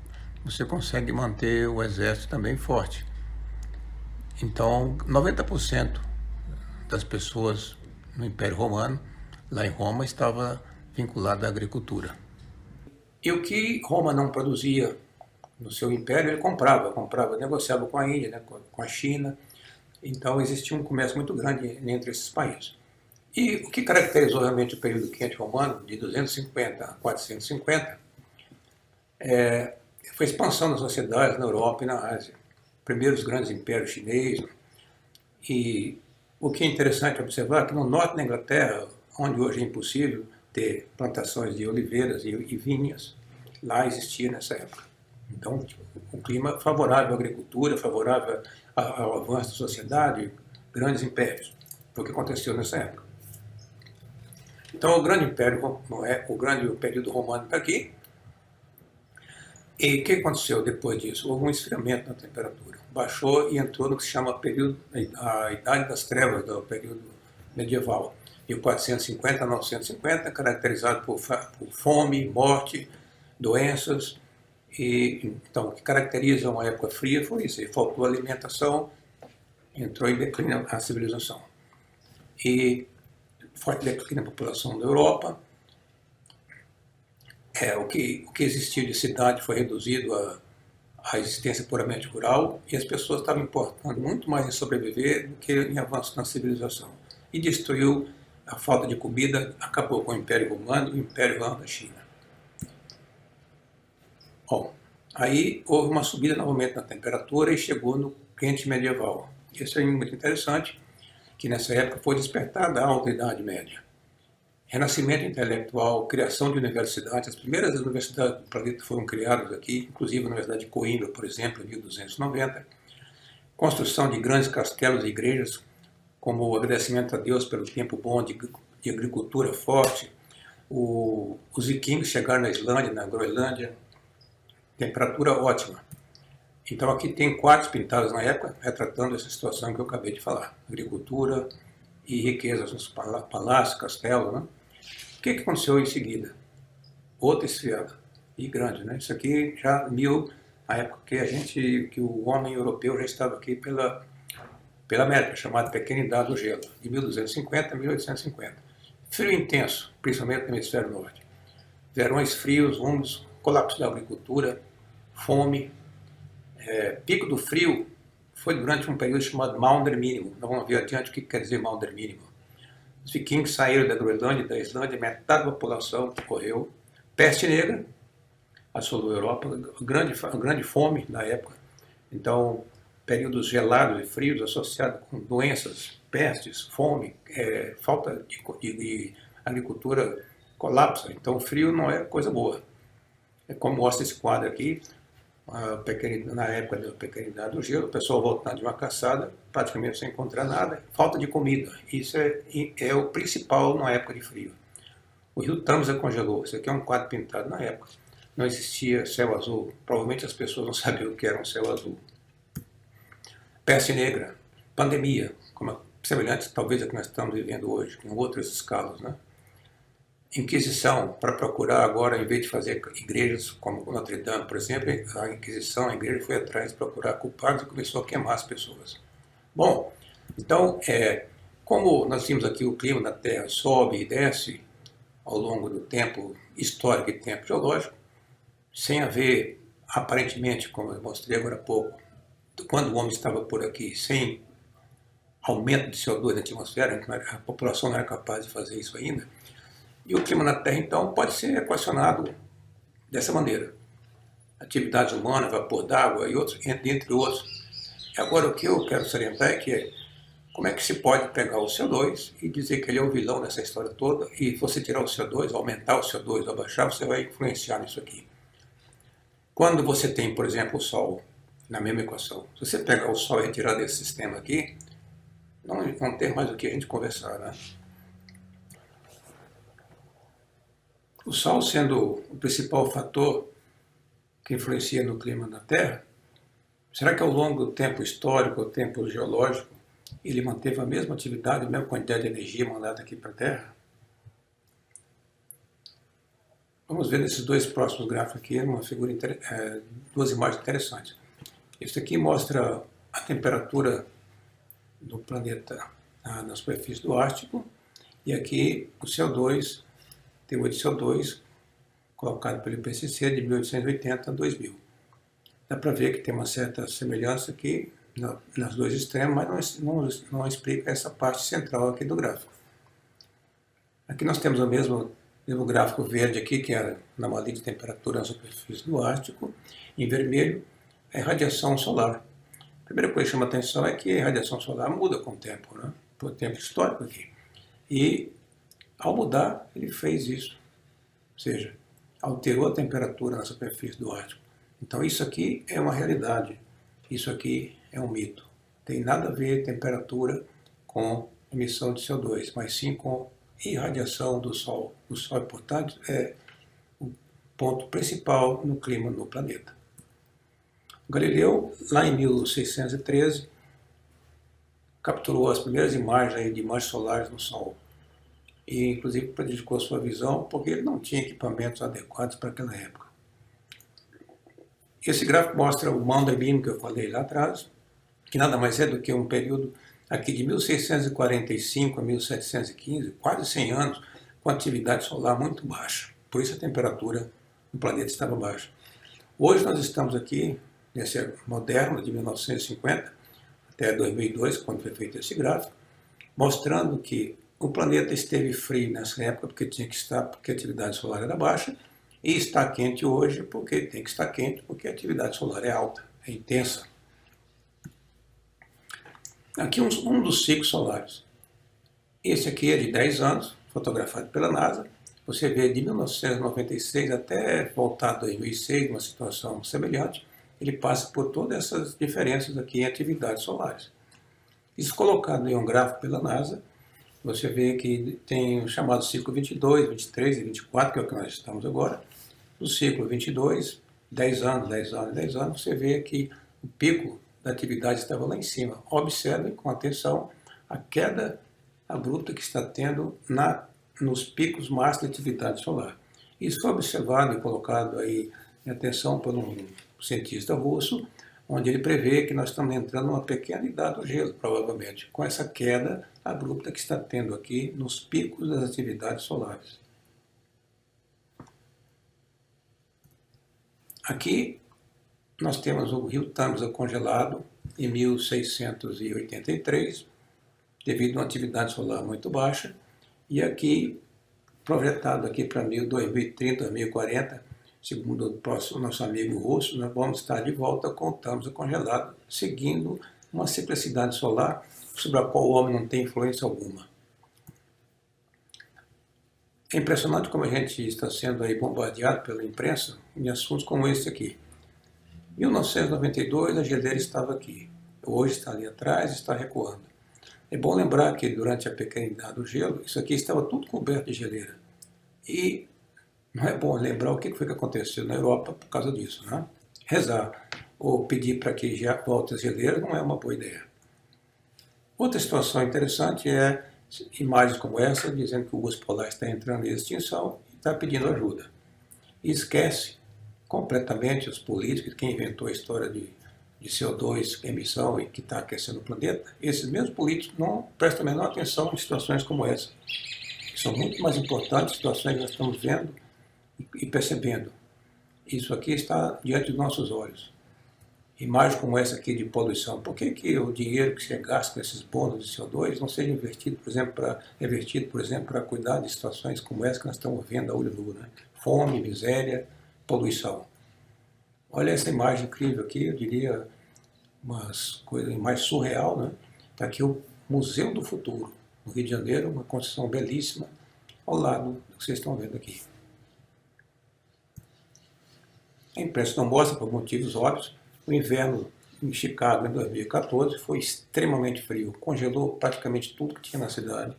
você consegue manter o exército também forte. Então, 90% das pessoas no Império Romano, lá em Roma, estava vinculada à agricultura. E o que Roma não produzia no seu império, ele comprava, negociava com a Índia, né, com a China. Então existia um comércio muito grande entre esses países. E o que caracterizou realmente o período quente romano, de 250 a 450, foi a expansão das sociedades na Europa e na Ásia. Primeiro os grandes impérios chineses. E o que é interessante observar é que no norte da Inglaterra, onde hoje é impossível ter plantações de oliveiras e vinhas, lá existia nessa época. Então, um clima favorável à agricultura, favorável ao avanço da sociedade, grandes impérios. Foi o que aconteceu nessa época. Então, o grande império, o grande período romano está aqui. E o que aconteceu depois disso? Houve um esfriamento na temperatura. Baixou e entrou no que se chama a Idade das Trevas, do período medieval. De 450 a 950, caracterizado por fome, morte, doenças. Então, o que caracteriza uma época fria foi isso. Faltou alimentação, entrou em declínio a civilização. E forte declínio da população da Europa. O que existia de cidade foi reduzido à existência puramente rural, e as pessoas estavam importando muito mais em sobreviver do que em avanço na civilização. E destruiu a falta de comida, acabou com o Império Romano e o Império Han da China. Bom, aí houve uma subida novamente na temperatura e chegou no quente medieval. Isso é muito interessante, que nessa época foi despertada a Alta Idade Média. Renascimento intelectual, criação de universidades. As primeiras universidades do planeta foram criadas aqui, inclusive a Universidade de Coimbra, por exemplo, em 1290. Construção de grandes castelos e igrejas, como agradecimento a Deus pelo tempo bom de agricultura forte. Os vikings chegaram na Islândia, na Groenlândia, temperatura ótima. Então aqui tem quadros pintados na época, retratando essa situação que eu acabei de falar. Agricultura e riquezas nos palácios, castelos, né? O que aconteceu em seguida? Outra esfriada, e grande, né? Isso aqui já a época que o homem europeu já estava aqui pela América, chamada Pequena Idade do Gelo, de 1250 a 1850. Frio intenso, principalmente no hemisfério norte. Verões frios, úmidos, colapso da agricultura, fome. Pico do frio foi durante um período chamado Maunder Mínimo. Nós vamos ver adiante o que quer dizer Maunder Mínimo. Os vikings saíram da Groenlândia e da Islândia, metade da população morreu. Peste negra assolou a Europa, grande fome na época. Então, períodos gelados e frios associados com doenças, pestes, fome, falta de agricultura colapsa. Então, o frio não é coisa boa. É como mostra esse quadro aqui, na época da Pequena Idade do Gelo, o pessoal voltando de uma caçada, praticamente sem encontrar nada, falta de comida. Isso é o principal na época de frio. O rio Tamisa congelou. Isso aqui é um quadro pintado na época. Não existia céu azul. Provavelmente as pessoas não sabiam o que era um céu azul. Peste negra, pandemia, semelhante talvez a que nós estamos vivendo hoje, com outras escalas, né? Inquisição, para procurar agora, em vez de fazer igrejas como Notre Dame, por exemplo, a Inquisição, a igreja foi atrás de procurar culpados e começou a queimar as pessoas. Bom, então, como nós vimos aqui, o clima da Terra sobe e desce ao longo do tempo histórico e tempo geológico, sem haver, aparentemente, como eu mostrei agora há pouco, quando o homem estava por aqui, sem aumento de CO2 na atmosfera, a população não era capaz de fazer isso ainda. E o clima na Terra, então, pode ser equacionado dessa maneira. Atividades humanas, vapor d'água e outros, entre outros. E agora, o que eu quero salientar é que como é que se pode pegar o CO2 e dizer que ele é o vilão dessa história toda, e você tirar o CO2, aumentar o CO2 ou abaixar, você vai influenciar nisso aqui. Quando você tem, por exemplo, o Sol, na mesma equação, se você pegar o Sol e retirar desse sistema aqui, não tem mais o que a gente conversar, né? O Sol sendo o principal fator que influencia no clima da Terra, será que ao longo do tempo histórico, o tempo geológico, ele manteve a mesma atividade, a mesma quantidade de energia mandada aqui para a Terra? Vamos ver nesses dois próximos gráficos aqui, duas imagens interessantes. Este aqui mostra a temperatura do planeta na superfície do Ártico, e aqui o CO2, teor de CO2, colocado pelo IPCC de 1880 a 2000. Dá para ver que tem uma certa semelhança aqui nas dois extremos, mas não explica essa parte central aqui do gráfico. Aqui nós temos o mesmo gráfico verde aqui, que é a anomalia de temperatura na superfície do Ártico. Em vermelho é radiação solar. A primeira coisa que chama a atenção é que a radiação solar muda com o tempo, né? Por tempo histórico aqui. E ao mudar, ele fez isso. Ou seja, alterou a temperatura na superfície do Ártico. Então isso aqui é uma realidade. Isso aqui é um mito. Tem nada a ver temperatura com emissão de CO2, mas sim com irradiação do Sol. O Sol, portanto, é o ponto principal no clima no planeta. Galileu, lá em 1613, capturou as primeiras imagens de manchas solares no Sol. E, inclusive, prejudicou sua visão, porque ele não tinha equipamentos adequados para aquela época. Esse gráfico mostra o Maunder Mínimo que eu falei lá atrás, que nada mais é do que um período aqui de 1645 a 1715, quase 100 anos, com atividade solar muito baixa. Por isso a temperatura do planeta estava baixa. Hoje nós estamos aqui, nesse moderno de 1950 até 2002, quando foi feito esse gráfico, mostrando que o planeta esteve frio nessa época porque tinha que estar, porque a atividade solar era baixa, e está quente hoje porque tem que estar quente, porque a atividade solar é alta, é intensa. Aqui um dos ciclos solares. Esse aqui é de 10 anos, fotografado pela NASA. Você vê de 1996 até voltar a 2006, uma situação semelhante, ele passa por todas essas diferenças aqui em atividades solares. Isso colocado em um gráfico pela NASA, você vê que tem o chamado ciclo 22, 23 e 24, que é o que nós estamos agora. No ciclo 22, 10 anos, 10 anos, 10 anos, você vê que o pico da atividade estava lá em cima. Observem com atenção a queda abrupta que está tendo nos picos máximos de atividade solar. Isso foi observado e colocado aí em atenção por um cientista russo, onde ele prevê que nós estamos entrando numa pequena idade do gelo, provavelmente, com essa queda abrupta que está tendo aqui nos picos das atividades solares. Aqui nós temos o rio Tamisa congelado em 1683, devido a uma atividade solar muito baixa, e aqui, projetado aqui para 2030, 2040, segundo o nosso amigo russo, nós vamos estar de volta com o Tamisa congelado, seguindo uma ciclicidade solar sobre a qual o homem não tem influência alguma. É impressionante como a gente está sendo aí bombardeado pela imprensa em assuntos como esse aqui. Em 1992, a geleira estava aqui. Hoje está ali atrás e está recuando. É bom lembrar que durante a pequenidade do gelo, isso aqui estava tudo coberto de geleira. E não é bom lembrar o que foi que aconteceu na Europa por causa disso, né? Rezar ou pedir para que já volte as geleiras não é uma boa ideia. Outra situação interessante é imagens como essa, dizendo que o urso polar está entrando em extinção e está pedindo ajuda. E esquece completamente os políticos, quem inventou a história de CO2, emissão e que está aquecendo o planeta. Esses mesmos políticos não prestam a menor atenção em situações como essa. São muito mais importantes situações que nós estamos vendo e percebendo. Isso aqui está diante dos nossos olhos. Imagens como essa aqui de poluição. Por que o dinheiro que se gasta com esses bônus de CO2 não seja revertido, por exemplo, para cuidar de situações como essa que nós estamos vendo a olho nu, né? Fome, miséria, poluição. Olha essa imagem incrível aqui, eu diria umas coisas mais surreal, né? Está aqui o Museu do Futuro, no Rio de Janeiro, uma construção belíssima, ao lado do que vocês estão vendo aqui. A imprensa não mostra, por motivos óbvios, o inverno em Chicago, em 2014, foi extremamente frio, congelou praticamente tudo que tinha na cidade.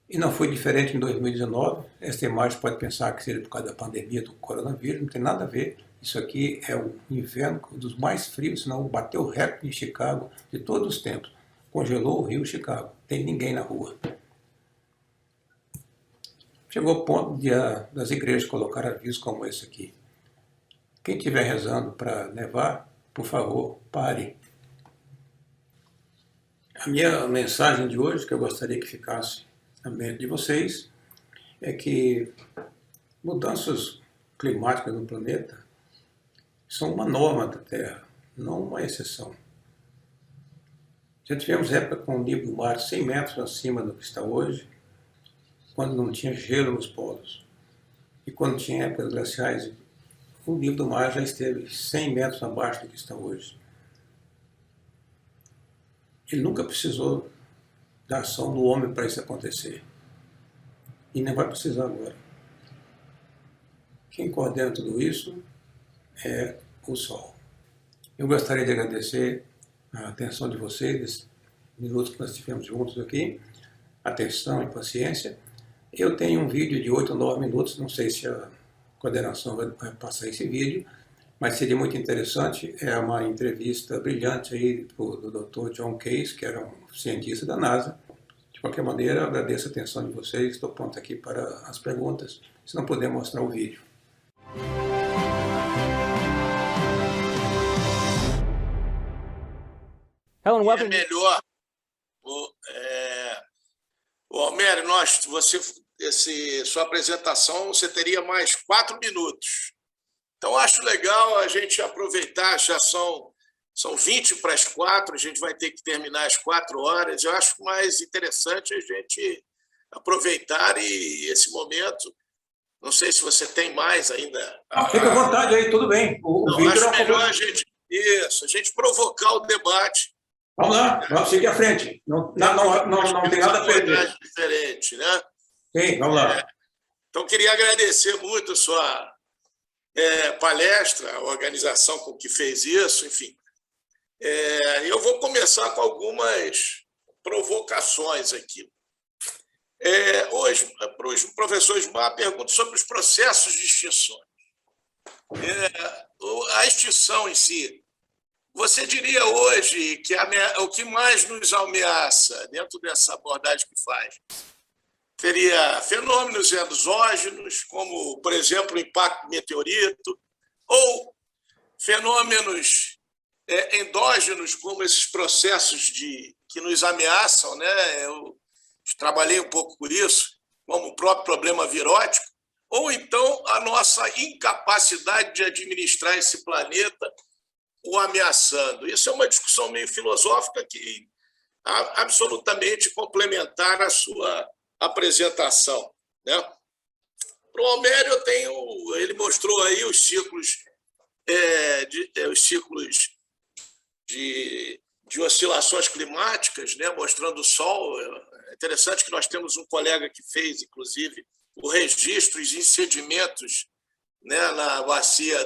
E não foi diferente em 2019. Esta imagem pode pensar que seja por causa da pandemia do coronavírus, não tem nada a ver. Isso aqui é o inverno dos mais frios, senão bateu o recorde em Chicago de todos os tempos. Congelou o rio Chicago, não tem ninguém na rua. Chegou o ponto das igrejas colocar avisos como esse aqui. Quem estiver rezando para nevar, por favor, pare. A minha mensagem de hoje, que eu gostaria que ficasse na mente de vocês, é que mudanças climáticas no planeta são uma norma da Terra, não uma exceção. Já tivemos época com o nível do mar 100 metros acima do que está hoje, quando não tinha gelo nos polos. E quando tinha épocas glaciais, o nível do mar já esteve 100 metros abaixo do que está hoje. Ele nunca precisou da ação do homem para isso acontecer. E nem vai precisar agora. Quem coordena tudo isso é o Sol. Eu gostaria de agradecer a atenção de vocês, nesses minutos que nós tivemos juntos aqui, atenção e paciência. Eu tenho um vídeo de 8 ou 9 minutos, não sei se a coordenação vai passar esse vídeo, mas seria muito interessante. É uma entrevista brilhante aí do Dr. John Case, que era um cientista da NASA. De qualquer maneira, eu agradeço a atenção de vocês, estou pronto aqui para as perguntas, se não puder mostrar o vídeo. Helen, É welcome. melhor Almério, sua apresentação, você teria mais 4 minutos. Então, acho legal a gente aproveitar, já são 20 para as 4, a gente vai ter que terminar às 4 horas. Eu acho mais interessante a gente aproveitar esse momento. Não sei se você tem mais ainda. Fica à vontade aí, tudo bem. Acho melhor a gente provocar o debate. Vamos lá, vamos seguir à frente. Não tem nada a perder. Diferente, né? Sim, vamos lá. Então, queria agradecer muito a sua palestra, a organização com que fez isso, enfim. Eu vou começar com algumas provocações aqui. Hoje, para os professores Mar, pergunto sobre os processos de extinção. A extinção em si, você diria hoje que o que mais nos ameaça, dentro dessa abordagem que faz, teria fenômenos exógenos, como, por exemplo, o impacto do meteorito, ou fenômenos endógenos, como esses processos que nos ameaçam, né? Eu trabalhei um pouco com isso, como o próprio problema virótico, ou então a nossa incapacidade de administrar esse planeta o ameaçando. Isso é uma discussão meio filosófica que absolutamente complementar a sua apresentação, né? Para o Almério, ele mostrou aí os ciclos de oscilações climáticas, né? Mostrando o Sol. É interessante que nós temos um colega que fez, inclusive, o registro de sedimentos, né, na bacia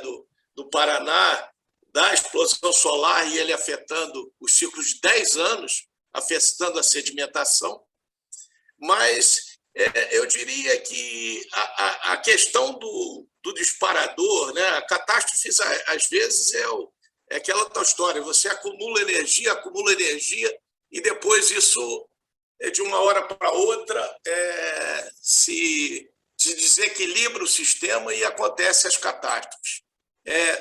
do Paraná, da explosão solar, e ele afetando os ciclos de 10 anos, afetando a sedimentação. Mas eu diria que a questão do disparador, né, a catástrofe, às vezes, é aquela tal história, você acumula energia, e depois isso, de uma hora para outra, se desequilibra o sistema e acontecem as catástrofes.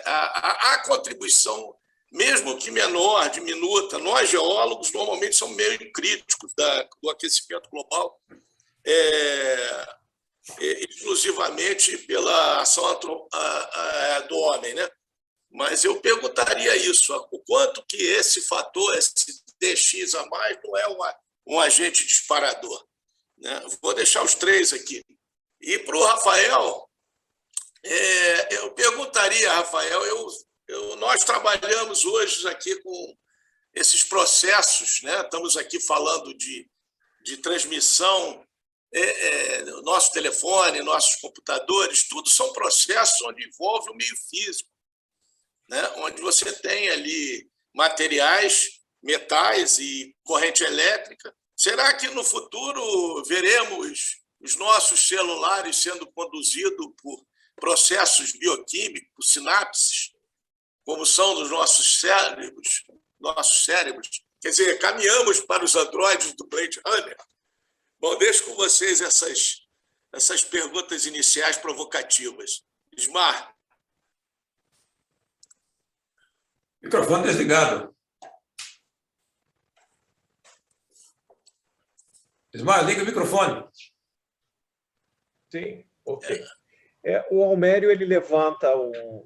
A contribuição, mesmo que menor, diminuta, nós geólogos normalmente somos meio críticos do aquecimento global, exclusivamente pela ação do homem, né? Mas eu perguntaria isso, o quanto que esse fator, esse DX a mais, não é um agente disparador, né? Vou deixar os 3 aqui. E para o Rafael, eu perguntaria, Rafael, nós trabalhamos hoje aqui com esses processos, né? Estamos aqui falando de transmissão, nosso telefone, nossos computadores, tudo são processos onde envolve o meio físico, né? Onde você tem ali materiais, metais e corrente elétrica. Será que no futuro veremos os nossos celulares sendo conduzidos por processos bioquímicos, sinapses, como são dos nossos cérebros? Quer dizer, caminhamos para os androides do Blade Runner? Bom, deixo com vocês essas perguntas iniciais provocativas. Ismar. Microfone desligado. Ismar, liga o microfone. Sim, ok. O Almério ele levanta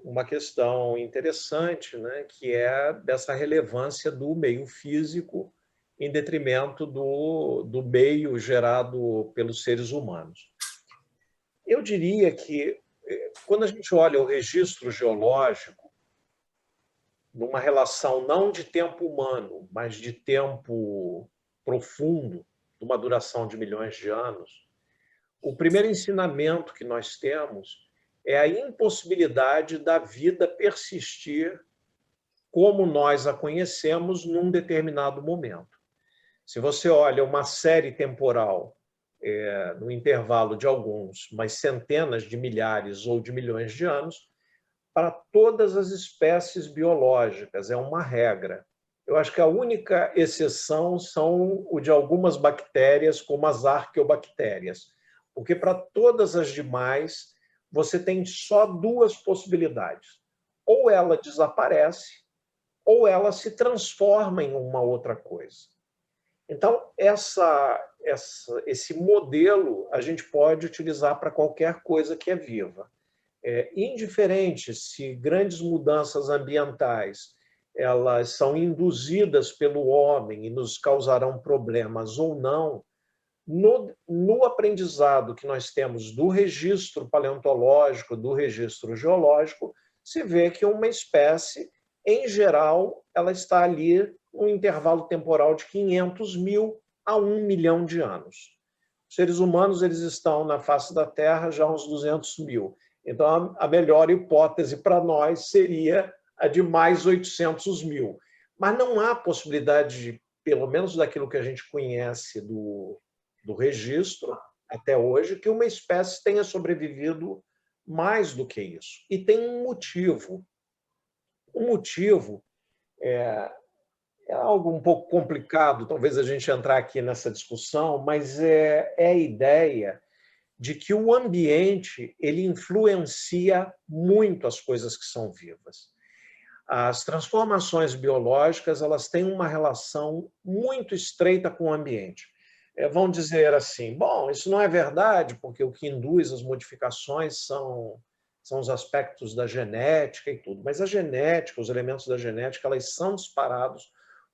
uma questão interessante, né, que é dessa relevância do meio físico em detrimento do meio gerado pelos seres humanos. Eu diria que, quando a gente olha o registro geológico, numa relação não de tempo humano, mas de tempo profundo, de uma duração de milhões de anos, o primeiro ensinamento que nós temos é a impossibilidade da vida persistir como nós a conhecemos num determinado momento. Se você olha uma série temporal no intervalo de mas centenas de milhares ou de milhões de anos, para todas as espécies biológicas, é uma regra. Eu acho que a única exceção são o de algumas bactérias, como as arqueobactérias, porque para todas as demais você tem só 2 possibilidades. Ou ela desaparece, ou ela se transforma em uma outra coisa. Então, esse modelo a gente pode utilizar para qualquer coisa que é viva. Indiferente se grandes mudanças ambientais elas são induzidas pelo homem e nos causarão problemas ou não, no aprendizado que nós temos do registro paleontológico, do registro geológico, se vê que uma espécie, em geral, ela está ali num intervalo temporal de 500 mil a 1 milhão de anos. Os seres humanos eles estão na face da Terra já há uns 200 mil. Então, a melhor hipótese para nós seria a de mais 800 mil. Mas não há possibilidade, de, pelo menos daquilo que a gente conhece do registro até hoje, que uma espécie tenha sobrevivido mais do que isso. E tem um motivo. O motivo é algo um pouco complicado, talvez a gente entrar aqui nessa discussão, mas é a ideia de que o ambiente ele influencia muito as coisas que são vivas. As transformações biológicas elas têm uma relação muito estreita com o ambiente. Vão dizer assim, bom, isso não é verdade, porque o que induz as modificações são os aspectos da genética e tudo. Mas a genética, os elementos da genética, elas são disparados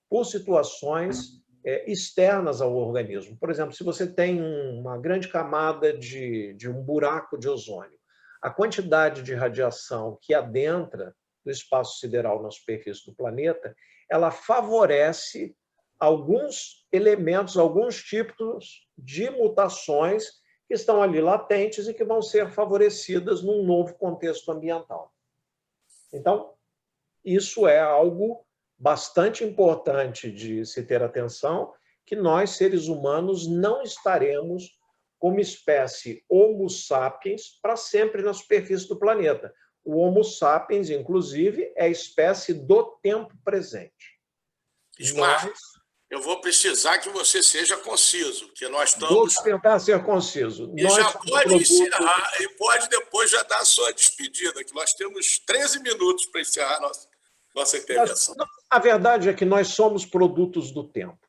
por situações externas ao organismo. Por exemplo, se você tem uma grande camada de um buraco de ozônio, a quantidade de radiação que adentra do espaço sideral na superfície do planeta, ela favorece alguns elementos, alguns tipos de mutações que estão ali latentes e que vão ser favorecidas num novo contexto ambiental. Então, isso é algo bastante importante de se ter atenção, que nós, seres humanos, não estaremos como espécie Homo sapiens para sempre na superfície do planeta. O Homo sapiens, inclusive, é a espécie do tempo presente. Ismar, eu vou precisar que você seja conciso, porque nós estamos... Vou tentar ser conciso. E já pode encerrar, e pode depois já dar a sua despedida, que nós temos 13 minutos para encerrar nossa intervenção. A verdade é que nós somos produtos do tempo.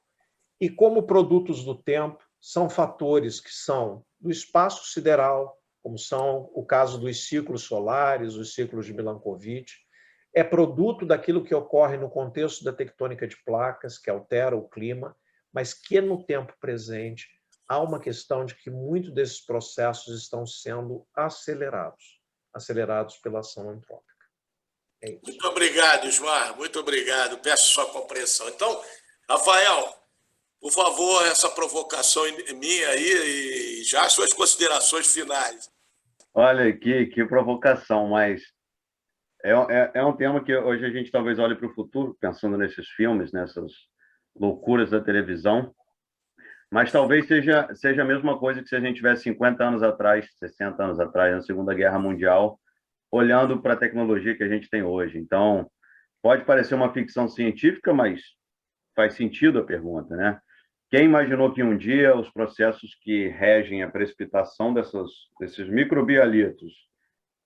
E como produtos do tempo, são fatores que são do espaço sideral, como são o caso dos ciclos solares, os ciclos de Milankovitch, é produto daquilo que ocorre no contexto da tectônica de placas, que altera o clima, mas que no tempo presente há uma questão de que muitos desses processos estão sendo acelerados pela ação antrópica. É isso. Muito obrigado, Ismar, muito obrigado, peço sua compreensão. Então, Rafael, por favor, essa provocação minha aí e já suas considerações finais. Olha, que provocação, mas é um tema que hoje a gente talvez olhe para o futuro, pensando nesses filmes, nessas loucuras da televisão, mas talvez seja a mesma coisa que se a gente tivesse 50 anos atrás, 60 anos atrás, na Segunda Guerra Mundial, olhando para a tecnologia que a gente tem hoje. Então, pode parecer uma ficção científica, mas faz sentido a pergunta, né? Quem imaginou que um dia os processos que regem a precipitação desses microbialitos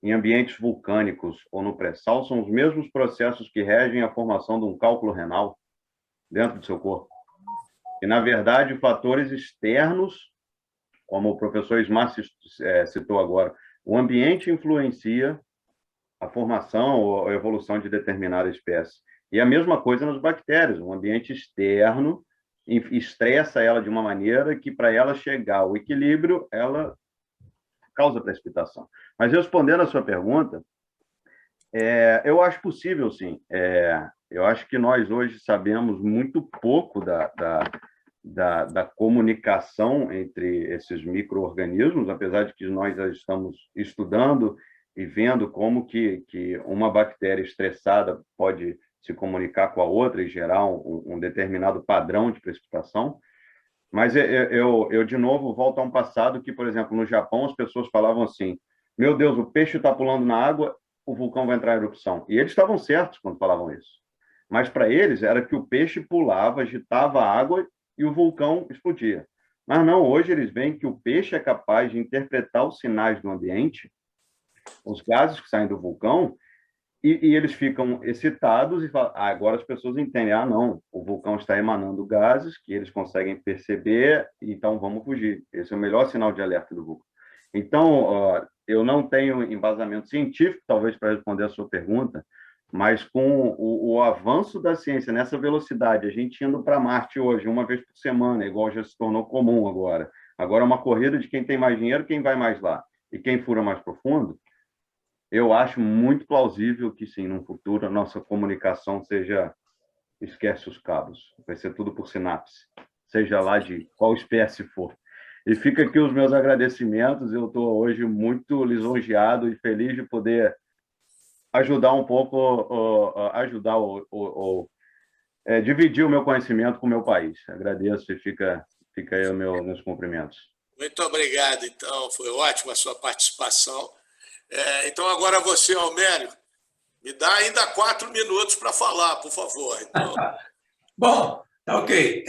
em ambientes vulcânicos ou no pré-sal são os mesmos processos que regem a formação de um cálculo renal dentro do seu corpo? E, na verdade, fatores externos, como o professor Ismar citou agora, o ambiente influencia a formação ou a evolução de determinada espécie. E a mesma coisa nas bactérias, o ambiente externo estressa ela de uma maneira que, para ela chegar ao equilíbrio, ela causa precipitação. Mas, respondendo a sua pergunta, eu acho possível, sim. Eu acho que nós hoje sabemos muito pouco da comunicação entre esses micro-organismos, apesar de que nós já estamos estudando e vendo como que uma bactéria estressada pode se comunicar com a outra e gerar um determinado padrão de precipitação. Mas eu, de novo, volto a um passado que, por exemplo, no Japão, as pessoas falavam assim, meu Deus, o peixe está pulando na água, o vulcão vai entrar em erupção. E eles estavam certos quando falavam isso. Mas para eles era que o peixe pulava, agitava a água e o vulcão explodia. Mas não, hoje eles veem que o peixe é capaz de interpretar os sinais do ambiente, os gases que saem do vulcão, E eles ficam excitados e falam, agora as pessoas entendem, não, o vulcão está emanando gases que eles conseguem perceber, então vamos fugir. Esse é o melhor sinal de alerta do vulcão. Então, eu não tenho embasamento científico, talvez, para responder a sua pergunta, mas com o avanço da ciência nessa velocidade, a gente indo para Marte hoje, uma vez por semana, igual já se tornou comum agora. Agora é uma corrida de quem tem mais dinheiro, quem vai mais lá, e quem fura mais profundo. Eu acho muito plausível que, sim, no futuro, a nossa comunicação seja... Esquece os cabos, vai ser tudo por sinapse, seja lá de qual espécie for. E fica aqui os meus agradecimentos, eu estou hoje muito lisonjeado e feliz de poder ajudar um pouco, dividir o meu conhecimento com o meu país. Agradeço e fica aí meus cumprimentos. Muito obrigado, então, foi ótima a sua participação. Então, agora você, Almério, me dá ainda 4 minutos para falar, por favor. Então... Bom, tá ok.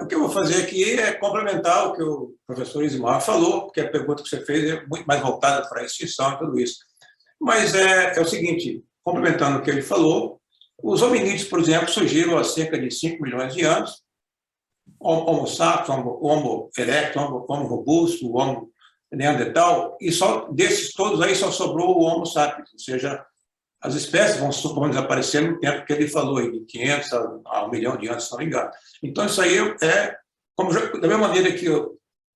O que eu vou fazer aqui é complementar o que o professor Ismar falou, porque a pergunta que você fez é muito mais voltada para a extinção e tudo isso. Mas é o seguinte, complementando o que ele falou, os hominídeos, por exemplo, surgiram há cerca de 5 milhões de anos, Homo sapiens, Homo erectus, Homo robusto, Homo neandertal, e só desses todos aí só sobrou o Homo sapiens, ou seja, as espécies vão desaparecer no tempo que ele falou, de 500 a 1 milhão de anos, se não me engano. Então, isso aí da mesma maneira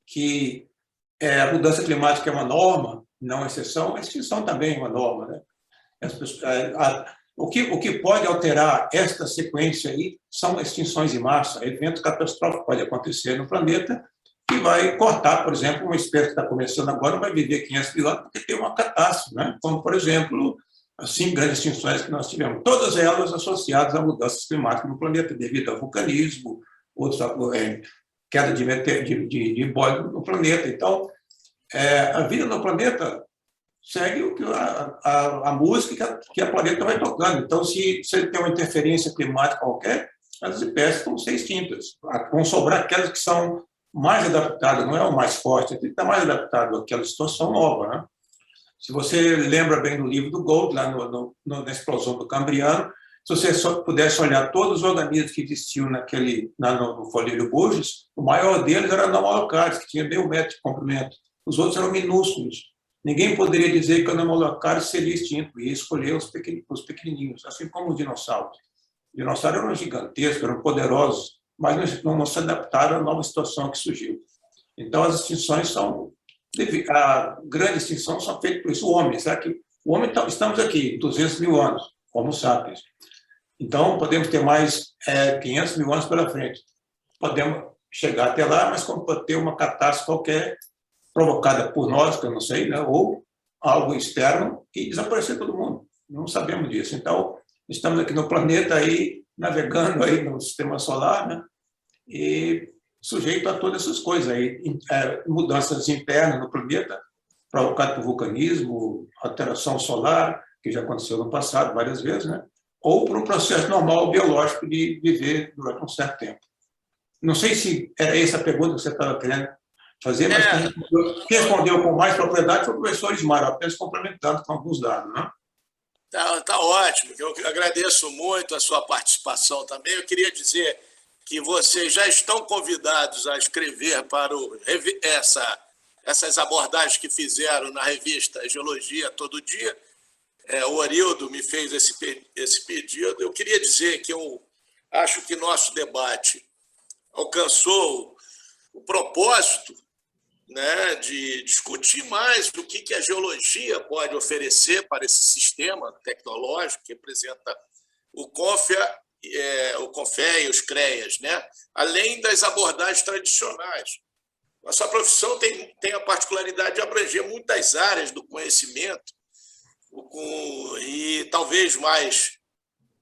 que a mudança climática é uma norma, não exceção, a extinção também é uma norma, né? O que pode alterar esta sequência aí são extinções em massa, eventos catastróficos podem acontecer no planeta, que vai cortar, por exemplo, uma espécie que está começando agora, vai viver 500 mil anos, porque tem uma catástrofe, né? Como, por exemplo, as 5 grandes extinções que nós tivemos, todas elas associadas a mudanças climáticas no planeta, devido ao vulcanismo, queda de embólio no planeta. Então, a vida no planeta segue a música que a planeta vai tocando. Então, se tem uma interferência climática qualquer, as espécies vão ser extintas. Vão sobrar aquelas que são mais adaptadas, não é o mais forte, tem que estar mais adaptado àquela situação nova, né? Se você lembra bem do livro do Gould, lá na explosão do Cambriano, se você só pudesse olhar todos os organismos que existiam no Folíolio Burgess, o maior deles era o Anomalocaris, que tinha meio metro de comprimento. Os outros eram minúsculos. Ninguém poderia dizer que o Anomalocaris seria extinto, e escolher os pequenininhos, assim como os dinossauros. Os dinossauros eram gigantescos, eram poderosos, mas não se adaptaram à nova situação que surgiu. Então, as extinções a grande extinção são feitas por isso. O homem, sabe que o homem, estamos aqui, 200 mil anos, Homo sapiens. Então, podemos ter mais 500 mil anos pela frente. Podemos chegar até lá, mas como pode ter uma catástrofe qualquer, provocada por nós, que eu não sei, né? Ou algo externo, e desaparecer todo mundo. Não sabemos disso. Então, estamos aqui no planeta, aí, navegando aí no sistema solar, né? E sujeito a todas essas coisas aí, mudanças internas no planeta, provocadas por vulcanismo, alteração solar, que já aconteceu no passado várias vezes, né? Ou por um processo normal biológico de viver durante um certo tempo. Não sei se era essa a pergunta que você estava querendo fazer, mas quem respondeu com mais propriedade foi o professor Ismar, apenas complementando com alguns dados, né? Tá ótimo, eu agradeço muito a sua participação também. Eu queria dizer que vocês já estão convidados a escrever para essas abordagens que fizeram na revista Geologia Todo Dia. O Arildo me fez esse pedido. Eu queria dizer que eu acho que nosso debate alcançou o propósito, né, de discutir mais o que a geologia pode oferecer para esse sistema tecnológico que representa o CONFEA, o CONFEA e os CREAS, né? Além das abordagens tradicionais. Nossa profissão tem a particularidade de abranger muitas áreas do conhecimento e talvez mais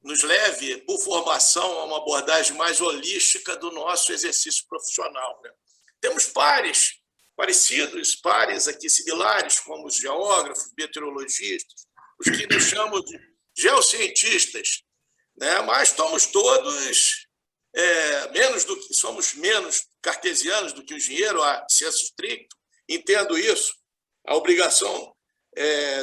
nos leve, por formação, a uma abordagem mais holística do nosso exercício profissional, né? Temos pares aqui similares, como os geógrafos, meteorologistas, os que nos chamam de geocientistas, né? Mas somos todos somos menos cartesianos do que o engenheiro, a senso stricto. Entendo isso. A obrigação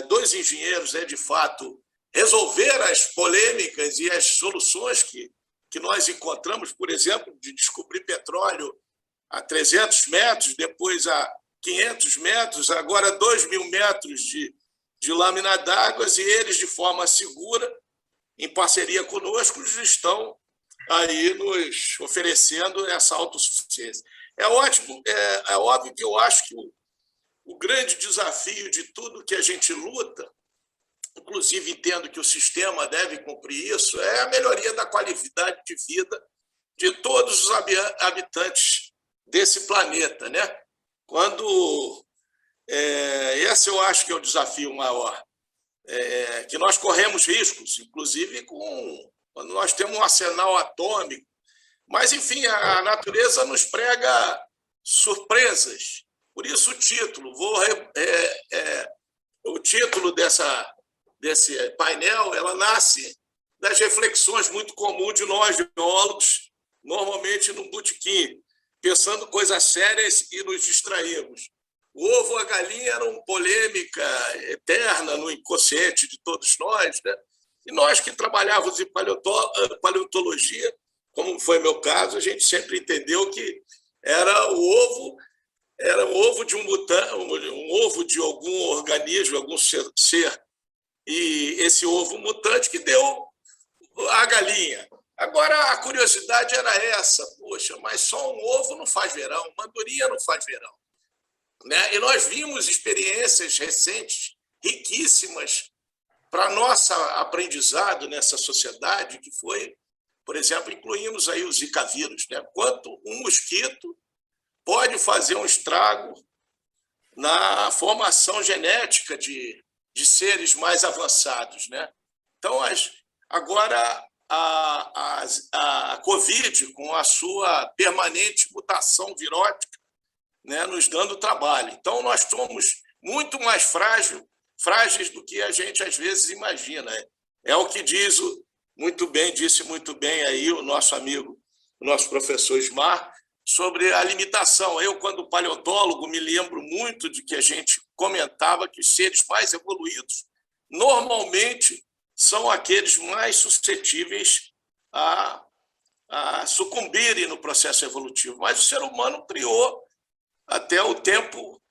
dos engenheiros é, de fato, resolver as polêmicas e as soluções que nós encontramos, por exemplo, de descobrir petróleo a 300 metros, depois a 500 metros, agora 2.000 metros de lâmina d'água, e eles, de forma segura, em parceria conosco, estão aí nos oferecendo essa autossuficiência. É óbvio que eu acho que o grande desafio de tudo que a gente luta, inclusive entendo que o sistema deve cumprir isso, é a melhoria da qualidade de vida de todos os habitantes desse planeta, né? Esse eu acho que é o desafio maior, que nós corremos riscos, inclusive quando nós temos um arsenal atômico, mas, enfim, a natureza nos prega surpresas. Por isso o título, o título desse painel, ela nasce das reflexões muito comuns de nós, biólogos, normalmente no botequim, pensando coisas sérias e nos distraímos. O ovo, a galinha eram polêmica eterna no inconsciente de todos nós, né? E nós que trabalhávamos em paleontologia, como foi meu caso, a gente sempre entendeu que era o ovo de um ovo de algum organismo, algum ser, e esse ovo mutante que deu a galinha. Agora, a curiosidade era essa, poxa, mas só um ovo não faz verão, uma andorinha não faz verão, né? E nós vimos experiências recentes, riquíssimas, para nosso aprendizado nessa sociedade, que foi, por exemplo, incluímos aí o Zika vírus, né? Quanto um mosquito pode fazer um estrago na formação genética de seres mais avançados, né? Então, agora a Covid, com a sua permanente mutação virótica, né, nos dando trabalho. Então, nós somos muito mais frágeis do que a gente às vezes imagina. É o que disse muito bem aí o nosso amigo, o nosso professor Ismar, sobre a limitação. Eu, quando paleontólogo, me lembro muito de que a gente comentava que os seres mais evoluídos normalmente são aqueles mais suscetíveis a sucumbirem no processo evolutivo. Mas o ser humano criou até o tempo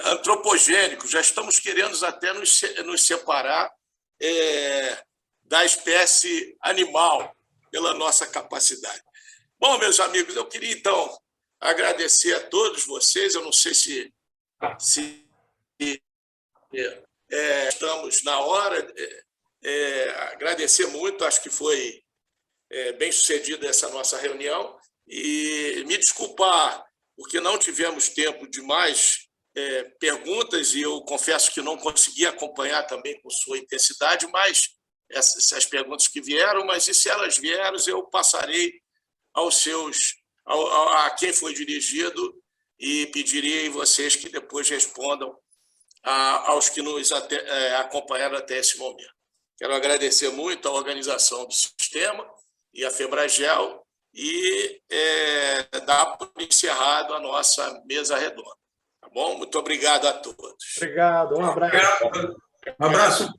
antropogênico. Já estamos querendo até nos separar da espécie animal pela nossa capacidade. Bom, meus amigos, eu queria, então, agradecer a todos vocês. Eu não sei se estamos na hora. Agradecer muito, acho que foi bem sucedida essa nossa reunião. E me desculpar, porque não tivemos tempo de mais perguntas, e eu confesso que não consegui acompanhar também com sua intensidade, mas essas perguntas que vieram, mas e se elas vieram, eu passarei a quem foi dirigido e pedirei a vocês que depois respondam aos que nos acompanharam até esse momento. Quero agradecer muito a organização do sistema e a Febragel e dar por encerrado a nossa mesa redonda. Tá bom? Muito obrigado a todos. Obrigado, um abraço. Um abraço.